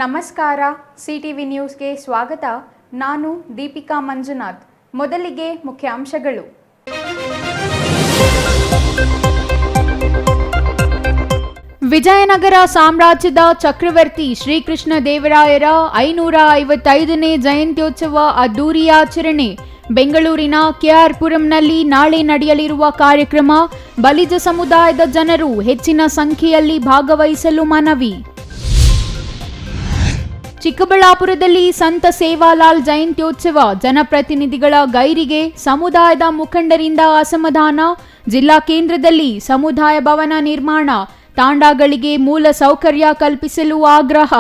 ನಮಸ್ಕಾರ, ಸಿಟಿವಿ ನ್ಯೂಸ್ಗೆ ಸ್ವಾಗತ. ನಾನು ದೀಪಿಕಾ ಮಂಜುನಾಥ್. ಮೊದಲಿಗೆ ಮುಖ್ಯಾಂಶಗಳು. ವಿಜಯನಗರ ಸಾಮ್ರಾಜ್ಯದ ಚಕ್ರವರ್ತಿ ಶ್ರೀಕೃಷ್ಣ ದೇವರಾಯರ 555ನೇ ಜಯಂತ್ಯೋತ್ಸವ ಅದ್ದೂರಿ ಆಚರಣೆ. ಬೆಂಗಳೂರಿನ ಕೆಆರ್ ಪುರಂನಲ್ಲಿ ನಾಳೆ ನಡೆಯಲಿರುವ ಕಾರ್ಯಕ್ರಮ. ಬಲಿಜ ಸಮುದಾಯದ ಜನರು ಹೆಚ್ಚಿನ ಸಂಖ್ಯೆಯಲ್ಲಿ ಭಾಗವಹಿಸಲು ಮನವಿ. ಚಿಕ್ಕಬಳ್ಳಾಪುರದಲ್ಲಿ ಸಂತ ಸೇವಾಲಾಲ್ ಜಯಂತ್ಯೋತ್ಸವ. ಜನಪ್ರತಿನಿಧಿಗಳ ಗೈರಿಗೆ ಸಮುದಾಯದ ಮುಖಂಡರಿಂದ ಅಸಮಾಧಾನ. ಜಿಲ್ಲಾ ಕೇಂದ್ರದಲ್ಲಿ ಸಮುದಾಯ ಭವನ ನಿರ್ಮಾಣ, ತಾಂಡಾಗಳಿಗೆ ಮೂಲ ಸೌಕರ್ಯ ಕಲ್ಪಿಸಲು ಆಗ್ರಹ.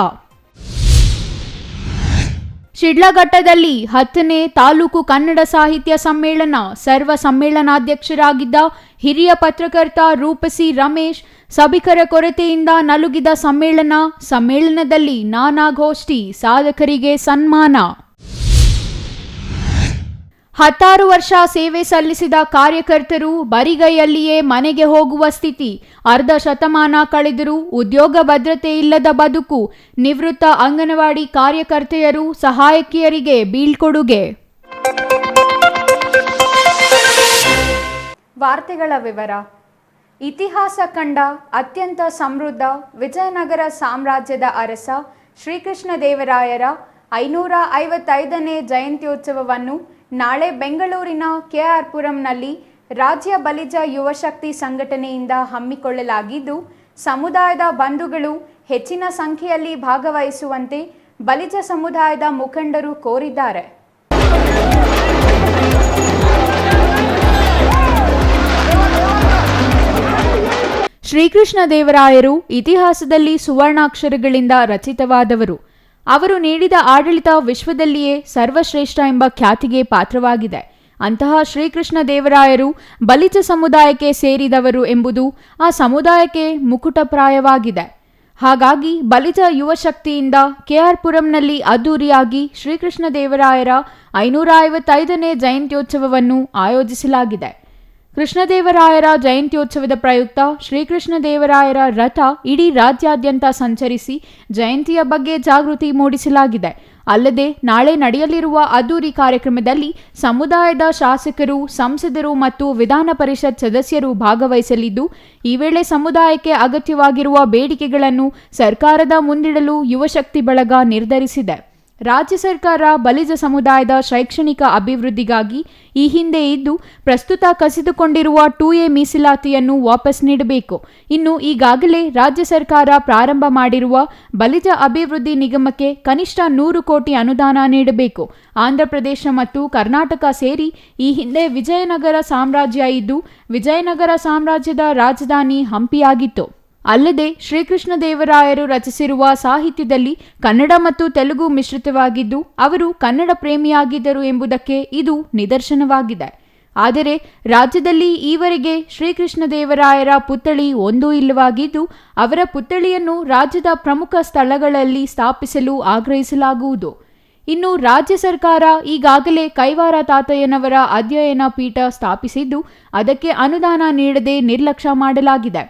ಶಿಡ್ಲಘಟ್ಟದಲ್ಲಿ 10ನೇ ತಾಲೂಕು ಕನ್ನಡ ಸಾಹಿತ್ಯ ಸಮ್ಮೇಳನ. ಸರ್ವ ಸಮ್ಮೇಳನಾಧ್ಯಕ್ಷರಾಗಿದ್ದ ಹಿರಿಯ ಪತ್ರಕರ್ತ ರೂಪಸಿ ರಮೇಶ್ ಸಭಿಕರ ಕೊರತೆಯಿಂದ ನಲುಗಿದ ಸಮ್ಮೇಳನದಲ್ಲಿ ನಾನಾಗೋಷ್ಠಿ, ಸಾಧಕರಿಗೆ ಸನ್ಮಾನ. 16 ವರ್ಷ ಸೇವೆ ಸಲ್ಲಿಸಿದ ಕಾರ್ಯಕರ್ತರು ಬರಿಗೈಯಲ್ಲಿಯೇ ಮನೆಗೆ ಹೋಗುವ ಸ್ಥಿತಿ. ಅರ್ಧ ಶತಮಾನ ಕಳೆದರೂ ಉದ್ಯೋಗ ಭದ್ರತೆ ಇಲ್ಲದ ಬದುಕು. ನಿವೃತ್ತ ಅಂಗನವಾಡಿ ಕಾರ್ಯಕರ್ತೆಯರು, ಸಹಾಯಕಿಯರಿಗೆ ಬೀಳ್ಕೊಡುಗೆ. ವಾರ್ತೆಗಳ ವಿವರ. ಇತಿಹಾಸ ಕಂಡ ಅತ್ಯಂತ ಸಮೃದ್ಧ ವಿಜಯನಗರ ಸಾಮ್ರಾಜ್ಯದ ಅರಸ ಶ್ರೀಕೃಷ್ಣ ದೇವರಾಯರ 555ನೇ ಜಯಂತ್ಯೋತ್ಸವವನ್ನು ನಾಳೆ ಬೆಂಗಳೂರಿನ ಕೆಆರ್ ಪುರಂನಲ್ಲಿ ರಾಜ್ಯ ಬಲಿಜ ಯುವಶಕ್ತಿ ಸಂಘಟನೆಯಿಂದ ಹಮ್ಮಿಕೊಳ್ಳಲಾಗಿದ್ದು, ಸಮುದಾಯದ ಬಂಧುಗಳು ಹೆಚ್ಚಿನ ಸಂಖ್ಯೆಯಲ್ಲಿ ಭಾಗವಹಿಸುವಂತೆ ಬಲಿಜ ಸಮುದಾಯದ ಮುಖಂಡರು ಕೋರಿದ್ದಾರೆ. ಶ್ರೀಕೃಷ್ಣ ದೇವರಾಯರು ಇತಿಹಾಸದಲ್ಲಿ ಸುವರ್ಣಾಕ್ಷರಗಳಿಂದ ರಚಿತವಾದವರು. ಅವರು ನೀಡಿದ ಆಡಳಿತ ವಿಶ್ವದಲ್ಲಿಯೇ ಸರ್ವಶ್ರೇಷ್ಠ ಎಂಬ ಖ್ಯಾತಿಗೆ ಪಾತ್ರವಾಗಿದೆ. ಅಂತಹ ಶ್ರೀಕೃಷ್ಣ ದೇವರಾಯರು ಬಲಿಜ ಸಮುದಾಯಕ್ಕೆ ಸೇರಿದವರು ಎಂಬುದು ಆ ಸಮುದಾಯಕ್ಕೆ ಮುಕುಟಪ್ರಾಯವಾಗಿದೆ. ಹಾಗಾಗಿ ಬಲಿಜ ಯುವಶಕ್ತಿಯಿಂದ ಕೆಆರ್ ಪುರಂನಲ್ಲಿ ಅದ್ದೂರಿಯಾಗಿ ಶ್ರೀಕೃಷ್ಣ ದೇವರಾಯರ 555ನೇ ಜಯಂತ್ಯೋತ್ಸವವನ್ನು ಆಯೋಜಿಸಲಾಗಿದೆ. ಕೃಷ್ಣದೇವರಾಯರ ಜಯಂತ್ಯೋತ್ಸವದ ಪ್ರಯುಕ್ತ ಶ್ರೀಕೃಷ್ಣ ದೇವರಾಯರ ರಥ ಇಡೀ ರಾಜ್ಯಾದ್ಯಂತ ಸಂಚರಿಸಿ ಜಯಂತಿಯ ಬಗ್ಗೆ ಜಾಗೃತಿ ಮೂಡಿಸಲಾಗಿದೆ. ಅಲ್ಲದೆ ನಾಳೆ ನಡೆಯಲಿರುವ ಅದ್ದೂರಿ ಕಾರ್ಯಕ್ರಮದಲ್ಲಿ ಸಮುದಾಯದ ಶಾಸಕರು, ಸಂಸದರು ಮತ್ತು ವಿಧಾನ ಪರಿಷತ್ ಸದಸ್ಯರು ಭಾಗವಹಿಸಲಿದ್ದು, ಈ ವೇಳೆ ಸಮುದಾಯಕ್ಕೆ ಅಗತ್ಯವಾಗಿರುವ ಬೇಡಿಕೆಗಳನ್ನು ಸರ್ಕಾರದ ಮುಂದಿಡಲು ಯುವಶಕ್ತಿ ಬಳಗ ನಿರ್ಧರಿಸಿದೆ. ರಾಜ್ಯ ಸರ್ಕಾರ ಬಲಿಜ ಸಮುದಾಯದ ಶೈಕ್ಷಣಿಕ ಅಭಿವೃದ್ಧಿಗಾಗಿ ಈ ಹಿಂದೆ ಇದ್ದು ಪ್ರಸ್ತುತ ಕಸಿದುಕೊಂಡಿರುವ 2A ಮೀಸಲಾತಿಯನ್ನು ವಾಪಸ್ ನೀಡಬೇಕು. ಇನ್ನು ಈಗಾಗಲೇ ರಾಜ್ಯ ಸರ್ಕಾರ ಪ್ರಾರಂಭ ಮಾಡಿರುವ ಬಲಿಜ ಅಭಿವೃದ್ಧಿ ನಿಗಮಕ್ಕೆ ಕನಿಷ್ಠ 100 ಕೋಟಿ ಅನುದಾನ ನೀಡಬೇಕು. ಆಂಧ್ರಪ್ರದೇಶ ಮತ್ತು ಕರ್ನಾಟಕ ಸೇರಿ ಈ ಹಿಂದೆ ವಿಜಯನಗರ ಸಾಮ್ರಾಜ್ಯ ಇದ್ದು, ವಿಜಯನಗರ ಸಾಮ್ರಾಜ್ಯದ ರಾಜಧಾನಿ ಹಂಪಿಯಾಗಿತ್ತು. ಅಲ್ಲದೆ ಶ್ರೀಕೃಷ್ಣ ದೇವರಾಯರು ರಚಿಸಿರುವ ಸಾಹಿತ್ಯದಲ್ಲಿ ಕನ್ನಡ ಮತ್ತು ತೆಲುಗು ಮಿಶ್ರಿತವಾಗಿದ್ದು, ಅವರು ಕನ್ನಡ ಪ್ರೇಮಿಯಾಗಿದ್ದರು ಎಂಬುದಕ್ಕೆ ಇದು ನಿದರ್ಶನವಾಗಿದೆ. ಆದರೆ ರಾಜ್ಯದಲ್ಲಿ ಈವರೆಗೆ ಶ್ರೀಕೃಷ್ಣ ದೇವರಾಯರ ಪುತ್ಥಳಿ ಒಂದೂ ಇಲ್ಲವಾಗಿದ್ದು, ಅವರ ಪುತ್ಥಳಿಯನ್ನು ರಾಜ್ಯದ ಪ್ರಮುಖ ಸ್ಥಳಗಳಲ್ಲಿ ಸ್ಥಾಪಿಸಲು ಆಗ್ರಹಿಸಲಾಗುವುದು. ಇನ್ನು ರಾಜ್ಯ ಸರ್ಕಾರ ಈಗಾಗಲೇ ಕೈವಾರ ತಾತಯ್ಯನವರ ಅಧ್ಯಯನ ಪೀಠ ಸ್ಥಾಪಿಸಿದ್ದು, ಅದಕ್ಕೆ ಅನುದಾನ ನೀಡದೆ ನಿರ್ಲಕ್ಷ್ಯ ಮಾಡಲಾಗಿದೆ.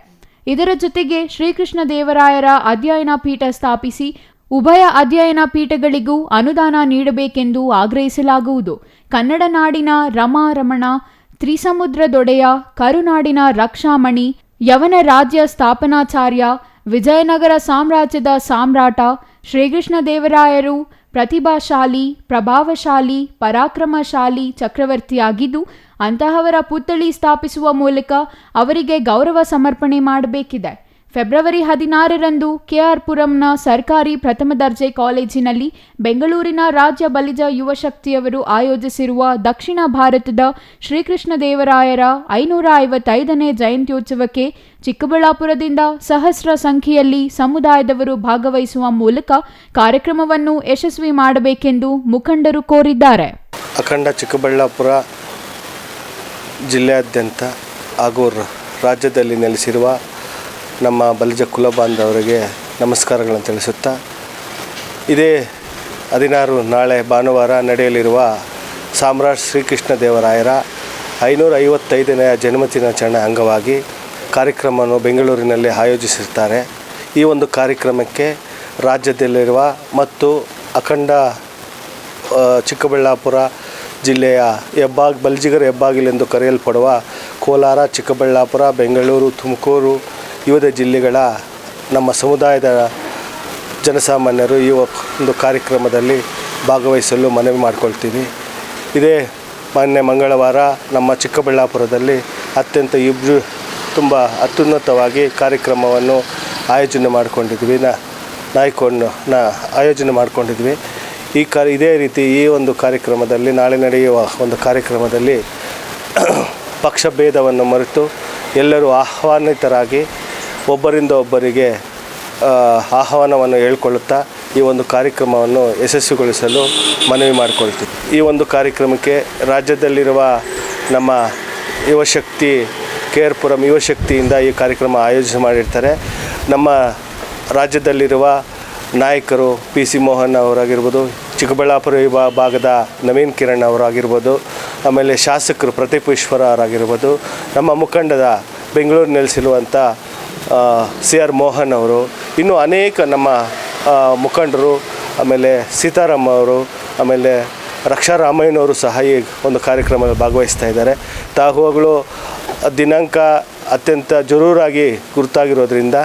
ಇದರ ಜೊತೆಗೆ ಶ್ರೀಕೃಷ್ಣ ದೇವರಾಯರ ಅಧ್ಯಯನ ಪೀಠ ಸ್ಥಾಪಿಸಿ ಉಭಯ ಅಧ್ಯಯನ ಪೀಠಗಳಿಗೂ ಅನುದಾನ ನೀಡಬೇಕೆಂದು ಆಗ್ರಹಿಸಲಾಗುವುದು. ಕನ್ನಡ ನಾಡಿನ ರಮಾರಮಣ, ತ್ರಿಸಮುದ್ರದೊಡೆಯ, ಕರುನಾಡಿನ ರಕ್ಷಾಮಣಿ, ಯವನ ರಾಜ್ಯ ಸ್ಥಾಪನಾಚಾರ್ಯ, ವಿಜಯನಗರ ಸಾಮ್ರಾಜ್ಯದ ಸಾಮ್ರಾಟ ಶ್ರೀಕೃಷ್ಣ ದೇವರಾಯರು ಪ್ರತಿಭಾಶಾಲಿ, ಪ್ರಭಾವಶಾಲಿ, ಪರಾಕ್ರಮಶಾಲಿ ಚಕ್ರವರ್ತಿಯಾಗಿದ್ದು, ಅಂತಹವರ ಪುತ್ಥಳಿ ಸ್ಥಾಪಿಸುವ ಮೂಲಕ ಅವರಿಗೆ ಗೌರವ ಸಮರ್ಪಣೆ ಮಾಡಬೇಕಿದೆ. ಫೆಬ್ರವರಿ 16ರಂದು ಕೆಆರ್ ಪುರಂನ ಸರ್ಕಾರಿ ಪ್ರಥಮ ದರ್ಜೆ ಕಾಲೇಜಿನಲ್ಲಿ ಬೆಂಗಳೂರಿನ ರಾಜ್ಯ ಬಲಿಜ ಯುವಶಕ್ತಿಯವರು ಆಯೋಜಿಸಿರುವ ದಕ್ಷಿಣ ಭಾರತದ ಶ್ರೀಕೃಷ್ಣ ದೇವರಾಯರ 555ನೇ ಜಯಂತ್ಯೋತ್ಸವಕ್ಕೆ ಚಿಕ್ಕಬಳ್ಳಾಪುರದಿಂದ ಸಹಸ್ರ ಸಂಖ್ಯೆಯಲ್ಲಿ ಸಮುದಾಯದವರು ಭಾಗವಹಿಸುವ ಮೂಲಕ ಕಾರ್ಯಕ್ರಮವನ್ನು ಯಶಸ್ವಿ ಮಾಡಬೇಕೆಂದು ಮುಖಂಡರು ಕೋರಿದ್ದಾರೆ. ಅಖಂಡ ಚಿಕ್ಕಬಳ್ಳಾಪುರ ಜಿಲ್ಲೆಯಾದ್ಯಂತ ಹಾಗೂ ರಾಜ್ಯದಲ್ಲಿ ನೆಲೆಸಿರುವ ನಮ್ಮ ಬಲಿಜ ಕುಲಬಾಂಧವರಿಗೆ ನಮಸ್ಕಾರಗಳನ್ನು ತಿಳಿಸುತ್ತಾ, ಇದೇ 16 ನಾಳೆ ಭಾನುವಾರ ನಡೆಯಲಿರುವ ಸಾಮ್ರಾಟ್ ಶ್ರೀಕೃಷ್ಣ ದೇವರಾಯರ 555ನೇ ಜನ್ಮದಿನಾಚರಣೆ ಅಂಗವಾಗಿ ಕಾರ್ಯಕ್ರಮವನ್ನು ಬೆಂಗಳೂರಿನಲ್ಲಿ ಆಯೋಜಿಸಿರ್ತಾರೆ. ಈ ಒಂದು ಕಾರ್ಯಕ್ರಮಕ್ಕೆ ರಾಜ್ಯದಲ್ಲಿರುವ ಮತ್ತು ಅಖಂಡ ಚಿಕ್ಕಬಳ್ಳಾಪುರ ಜಿಲ್ಲೆಯ ಬಲ್ಜಿಗರ ಹೆಬ್ಬಾಗಿಲೆಂದು ಕರೆಯಲ್ಪಡುವ ಕೋಲಾರ, ಚಿಕ್ಕಬಳ್ಳಾಪುರ, ಬೆಂಗಳೂರು, ತುಮಕೂರು ವಿವಿಧ ಜಿಲ್ಲೆಗಳ ನಮ್ಮ ಸಮುದಾಯದ ಜನಸಾಮಾನ್ಯರು ಈ ಒಂದು ಕಾರ್ಯಕ್ರಮದಲ್ಲಿ ಭಾಗವಹಿಸಲು ಮನವಿ ಮಾಡಿಕೊಳ್ತೀನಿ. ಇದೇ ಮೊನ್ನೆ ಮಂಗಳವಾರ ನಮ್ಮ ಚಿಕ್ಕಬಳ್ಳಾಪುರದಲ್ಲಿ ತುಂಬ ಅತ್ಯುನ್ನತವಾಗಿ ಕಾರ್ಯಕ್ರಮವನ್ನು ಆಯೋಜನೆ ಮಾಡಿಕೊಂಡಿದ್ವಿ. ಆಯೋಜನೆ ಮಾಡಿಕೊಂಡಿದ್ವಿ. ಇದೇ ರೀತಿ ಈ ಒಂದು ಕಾರ್ಯಕ್ರಮದಲ್ಲಿ ನಾಳೆ ನಡೆಯುವ ಒಂದು ಕಾರ್ಯಕ್ರಮದಲ್ಲಿ ಪಕ್ಷ ಭೇದವನ್ನು ಮರೆತು ಎಲ್ಲರೂ ಆಹ್ವಾನಿತರಾಗಿ ಒಬ್ಬರಿಂದ ಒಬ್ಬರಿಗೆ ಆಹ್ವಾನವನ್ನು ಹೇಳ್ಕೊಳ್ಳುತ್ತಾ ಈ ಒಂದು ಕಾರ್ಯಕ್ರಮವನ್ನು ಯಶಸ್ವಿಗೊಳಿಸಲು ಮನವಿ ಮಾಡಿಕೊಳ್ತೀವಿ. ಈ ಒಂದು ಕಾರ್ಯಕ್ರಮಕ್ಕೆ ರಾಜ್ಯದಲ್ಲಿರುವ ನಮ್ಮ ಯುವಶಕ್ತಿ KR ಪುರಂ ಯುವಶಕ್ತಿಯಿಂದ ಈ ಕಾರ್ಯಕ್ರಮ ಆಯೋಜನೆ ಮಾಡಿರ್ತಾರೆ. ನಮ್ಮ ರಾಜ್ಯದಲ್ಲಿರುವ ನಾಯಕರು PC ಮೋಹನ್ ಅವರಾಗಿರ್ಬೋದು, ಚಿಕ್ಕಬಳ್ಳಾಪುರ ಭಾಗದ ನವೀನ್ ಕಿರಣ್ ಅವರಾಗಿರ್ಬೋದು, ಆಮೇಲೆ ಶಾಸಕರು ಪ್ರದೀಪ್ ಈಶ್ವರ ಅವರಾಗಿರ್ಬೋದು, ನಮ್ಮ ಮುಖಂಡದ ಬೆಂಗಳೂರು ನೆಲೆಸಿರುವಂಥ CR ಮೋಹನ್ ಅವರು, ಇನ್ನೂ ಅನೇಕ ನಮ್ಮ ಮುಖಂಡರು, ಆಮೇಲೆ ಸೀತಾರಾಮ್ ಅವರು, ಆಮೇಲೆ ರಕ್ಷಾ ರಾಮಯ್ಯನವರು ಸಹ ಈ ಒಂದು ಕಾರ್ಯಕ್ರಮದಲ್ಲಿ ಭಾಗವಹಿಸ್ತಾ ಇದ್ದಾರೆ. ತಾವುಗಳು ದಿನಾಂಕ ಅತ್ಯಂತ ಜರೂರಾಗಿ ಗುರುತಾಗಿರೋದ್ರಿಂದ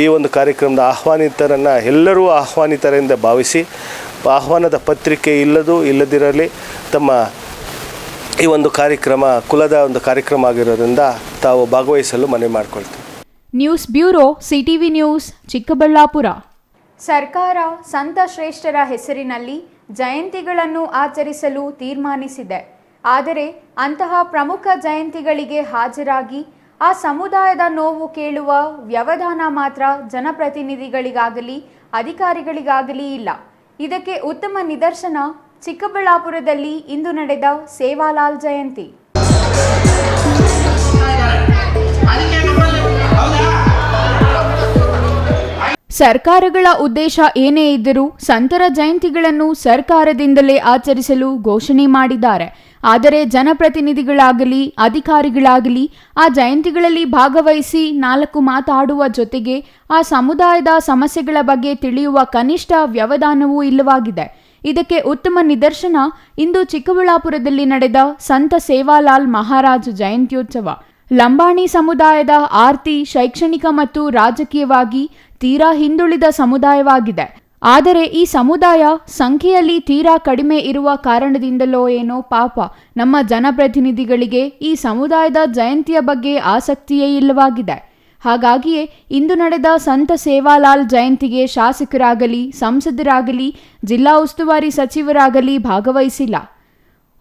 ಈ ಒಂದು ಕಾರ್ಯಕ್ರಮದ ಆಹ್ವಾನಿತರನ್ನು ಎಲ್ಲರೂ ಆಹ್ವಾನಿತರಿಂದ ಭಾವಿಸಿ ಆಹ್ವಾನದ ಪತ್ರಿಕೆ ಇಲ್ಲದಿರಲಿ ತಮ್ಮ ಈ ಒಂದು ಕಾರ್ಯಕ್ರಮ ಕುಲದ ಒಂದು ಕಾರ್ಯಕ್ರಮ ಆಗಿರೋದ್ರಿಂದ ತಾವು ಭಾಗವಹಿಸಲು ಮನವಿ ಮಾಡಿಕೊಳ್ತೀವಿ. News bureau CTV news Chikkaballapur. ಸರ್ಕಾರ ಸಂತ ಶ್ರೇಷ್ಠರ ಹೆಸರಿನಲ್ಲಿ ಜಯಂತಿಗಳನ್ನು ಆಚರಿಸಲು ತೀರ್ಮಾನಿಸಿದೆ. ಆದರೆ ಅಂತಹ ಪ್ರಮುಖ ಜಯಂತಿಗಳಿಗೆ ಹಾಜರಾಗಿ ಆ ಸಮುದಾಯದ ನೋವು ಕೇಳುವ ವ್ಯವಧಾನ ಮಾತ್ರ ಜನಪ್ರತಿನಿಧಿಗಳಿಗಾಗಲಿ ಅಧಿಕಾರಿಗಳಿಗಾಗಲಿ ಇಲ್ಲ. ಇದಕ್ಕೆ ಉತ್ತಮ ನಿದರ್ಶನ ಚಿಕ್ಕಬಳ್ಳಾಪುರದಲ್ಲಿ ಇಂದು ನಡೆದ ಸೇವಾಲಾಲ್ ಜಯಂತಿ. ಸರ್ಕಾರಗಳ ಉದ್ದೇಶ ಏನೇ ಇದ್ದರೂ ಸಂತರ ಜಯಂತಿಗಳನ್ನು ಸರ್ಕಾರದಿಂದಲೇ ಆಚರಿಸಲು ಘೋಷಣೆ ಮಾಡಿದ್ದಾರೆ. ಆದರೆ ಜನಪ್ರತಿನಿಧಿಗಳಾಗಲಿ ಅಧಿಕಾರಿಗಳಾಗಲಿ ಆ ಜಯಂತಿಗಳಲ್ಲಿ ಭಾಗವಹಿಸಿ 4 ಮಾತಾಡುವ ಜೊತೆಗೆ ಆ ಸಮುದಾಯದ ಸಮಸ್ಯೆಗಳ ಬಗ್ಗೆ ತಿಳಿಯುವ ಕನಿಷ್ಠ ವ್ಯವಧಾನವೂ ಇಲ್ಲವಾಗಿದೆ. ಇದಕ್ಕೆ ಉತ್ತಮ ನಿದರ್ಶನ ಇಂದು ಚಿಕ್ಕಬಳ್ಳಾಪುರದಲ್ಲಿ ನಡೆದ ಸಂತ ಸೇವಾಲಾಲ್ ಮಹಾರಾಜ್ ಜಯಂತ್ಯೋತ್ಸವ. ಲಂಬಾಣಿ ಸಮುದಾಯದ ಆರ್ತಿ ಶೈಕ್ಷಣಿಕ ಮತ್ತು ರಾಜಕೀಯವಾಗಿ ತೀರಾ ಹಿಂದುಳಿದ ಸಮುದಾಯವಾಗಿದೆ. ಆದರೆ ಈ ಸಮುದಾಯ ಸಂಖ್ಯೆಯಲ್ಲಿ ತೀರಾ ಕಡಿಮೆ ಇರುವ ಕಾರಣದಿಂದಲೋ ಏನೋ ಪಾಪ ನಮ್ಮ ಜನಪ್ರತಿನಿಧಿಗಳಿಗೆ ಈ ಸಮುದಾಯದ ಜಯಂತಿಯ ಬಗ್ಗೆ ಆಸಕ್ತಿಯೇ ಇಲ್ಲವಾಗಿದೆ. ಹಾಗಾಗಿಯೇ ಇಂದು ನಡೆದ ಸಂತ ಸೇವಾಲಾಲ್ ಜಯಂತಿಗೆ ಶಾಸಕರಾಗಲಿ ಸಂಸದರಾಗಲಿ ಜಿಲ್ಲಾ ಉಸ್ತುವಾರಿ ಸಚಿವರಾಗಲಿ ಭಾಗವಹಿಸಿಲ್ಲ.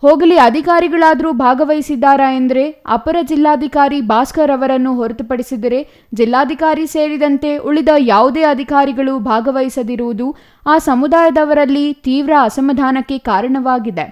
ಹೋಗಲಿ ಅಧಿಕಾರಿಗಳಾದರೂ ಭಾಗವಹಿಸಿದ್ದಾರಾ ಎಂದರೆ ಅಪರ ಜಿಲ್ಲಾಧಿಕಾರಿ ಭಾಸ್ಕರ್ ಅವರನ್ನು ಹೊರತುಪಡಿಸಿದರೆ ಜಿಲ್ಲಾಧಿಕಾರಿ ಸೇರಿದಂತೆ ಉಳಿದ ಯಾವುದೇ ಅಧಿಕಾರಿಗಳು ಭಾಗವಹಿಸದಿರುವುದು ಆ ಸಮುದಾಯದವರಲ್ಲಿ ತೀವ್ರ ಅಸಮಾಧಾನಕ್ಕೆ ಕಾರಣವಾಗಿದೆ.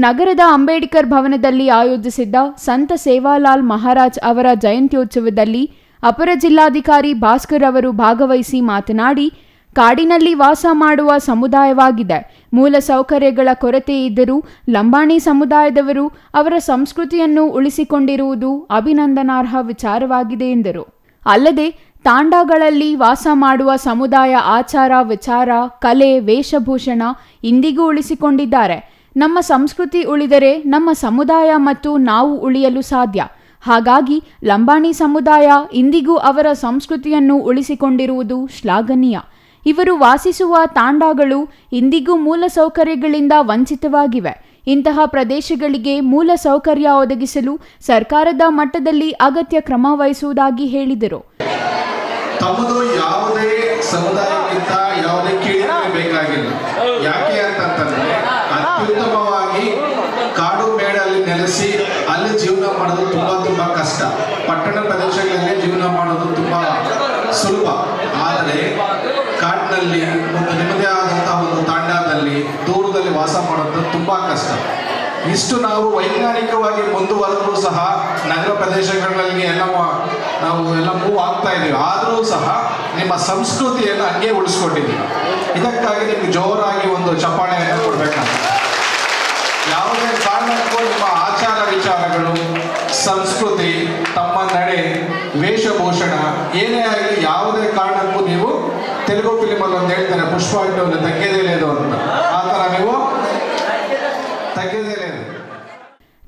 ನಗರದ ಅಂಬೇಡ್ಕರ್ ಭವನದಲ್ಲಿ ಆಯೋಜಿಸಿದ್ದ ಸಂತ ಸೇವಾಲಾಲ್ ಮಹಾರಾಜ್ ಅವರ ಜಯಂತ್ಯೋತ್ಸವದಲ್ಲಿ ಅಪರ ಜಿಲ್ಲಾಧಿಕಾರಿ ಭಾಸ್ಕರ್ ಅವರು ಭಾಗವಹಿಸಿ ಮಾತನಾಡಿ, ಕಾಡಿನಲ್ಲಿ ವಾಸ ಮಾಡುವ ಸಮುದಾಯವಾಗಿದೆ. ಮೂಲ ಸೌಕರ್ಯಗಳ ಕೊರತೆ ಇದ್ದರೂ ಲಂಬಾಣಿ ಸಮುದಾಯದವರು ಅವರ ಸಂಸ್ಕೃತಿಯನ್ನು ಉಳಿಸಿಕೊಂಡಿರುವುದು ಅಭಿನಂದನಾರ್ಹ ವಿಚಾರವಾಗಿದೆ ಎಂದರು. ಅಲ್ಲದೆ ತಾಂಡಾಗಳಲ್ಲಿ ವಾಸ ಮಾಡುವ ಸಮುದಾಯ ಆಚಾರ ವಿಚಾರ ಕಲೆ ವೇಷಭೂಷಣ ಇಂದಿಗೂ ಉಳಿಸಿಕೊಂಡಿದ್ದಾರೆ. ನಮ್ಮ ಸಂಸ್ಕೃತಿ ಉಳಿದರೆ ನಮ್ಮ ಸಮುದಾಯ ಮತ್ತು ನಾವು ಉಳಿಯಲು ಸಾಧ್ಯ. ಹಾಗಾಗಿ ಲಂಬಾಣಿ ಸಮುದಾಯ ಇಂದಿಗೂ ಅವರ ಸಂಸ್ಕೃತಿಯನ್ನು ಉಳಿಸಿಕೊಂಡಿರುವುದು ಶ್ಲಾಘನೀಯ. ಇವರು ವಾಸಿಸುವ ತಾಂಡಾಗಳು ಇಂದಿಗೂ ಮೂಲ ಸೌಕರ್ಯಗಳಿಂದ ವಂಚಿತವಾಗಿವೆ. ಇಂತಹ ಪ್ರದೇಶಗಳಿಗೆ ಮೂಲ ಸೌಕರ್ಯ ಒದಗಿಸಲು ಸರ್ಕಾರದ ಮಟ್ಟದಲ್ಲಿ ಅಗತ್ಯ ಕ್ರಮ ವಹಿಸುವುದಾಗಿ ಹೇಳಿದರು. ತಮ್ಮದು ಯಾವುದೇ ಸಮುದಾಯಕ್ಕಿಂತ ಯಾವುದೇ ಕೀಳು ಬೇಕಾಗಿಲ್ಲ. ಯಾಕೆ ಅಂತಂತಂದ್ರೆ ಅತ್ಯುತ್ತಮವಾಗಿ ಕಾಡು ಮೇಡಲ್ಲಿ ನೆಲೆಸಿ ಅಲ್ಲಿ ಜೀವನ ಮಾಡೋದು ತುಂಬಾ ಕಷ್ಟ. ಪಟ್ಟಣ ಪ್ರದೇಶಗಳಲ್ಲಿ ಜೀವನ ಮಾಡೋದು ತುಂಬಾ ಸುಲಭ. ಆದರೆ ಕಾಡಿನಲ್ಲಿ ಒಂದು ನಿಮ್ಮದೇ ಆದಂತಹ ಒಂದು ತಾಂಡಾದಲ್ಲಿ ದೂರದಲ್ಲಿ ವಾಸ ಮಾಡೋದು ತುಂಬಾ ಕಷ್ಟ. ಇಷ್ಟು ನಾವು ವೈಜ್ಞಾನಿಕವಾಗಿ ಮುಂದುವರೆದ್ರೂ ಸಹ ನಗರ ಪ್ರದೇಶಗಳಲ್ಲಿ ನಾವು ಮೂವ್ ಆಗ್ತಾ ಇದ್ದೀವಿ. ಆದರೂ ಸಹ ನಿಮ್ಮ ಸಂಸ್ಕೃತಿಯನ್ನು ಹಂಗೆ ಉಳಿಸ್ಕೊಂಡಿದ್ದೀವಿ. ಇದಕ್ಕಾಗಿ ನಿಮ್ಗೆ ಜೋರಾಗಿ ಒಂದು ಚಪ್ಪಾಳೆಯನ್ನು ಕೊಡ್ಬೇಕಾಗ್ತದೆ. ಯಾವುದೇ ಕಾರಣಕ್ಕೂ ನಿಮ್ಮ ಆಚಾರ ವಿಚಾರಗಳು ಸಂಸ್ಕೃತಿ ತಮ್ಮ ನಡೆ ವೇಷಭೂಷಣ ಏನೇ ಆಗಲಿ ಯಾವುದೇ ಕಾರಣಕ್ಕೂ ನೀವು ತೆಲುಗು ಫಿಲಿಮ್ ಅಲ್ಲಿ ಒಂದು ಹೇಳ್ತಾರೆ, ಪುಷ್ಪ ಇಟ್ಟು ತಗ್ಗೆದೇಲೇದು ಅಂತ. ಆ ಥರ ನೀವು ತಗ್ಗೆದೇಲೇದು.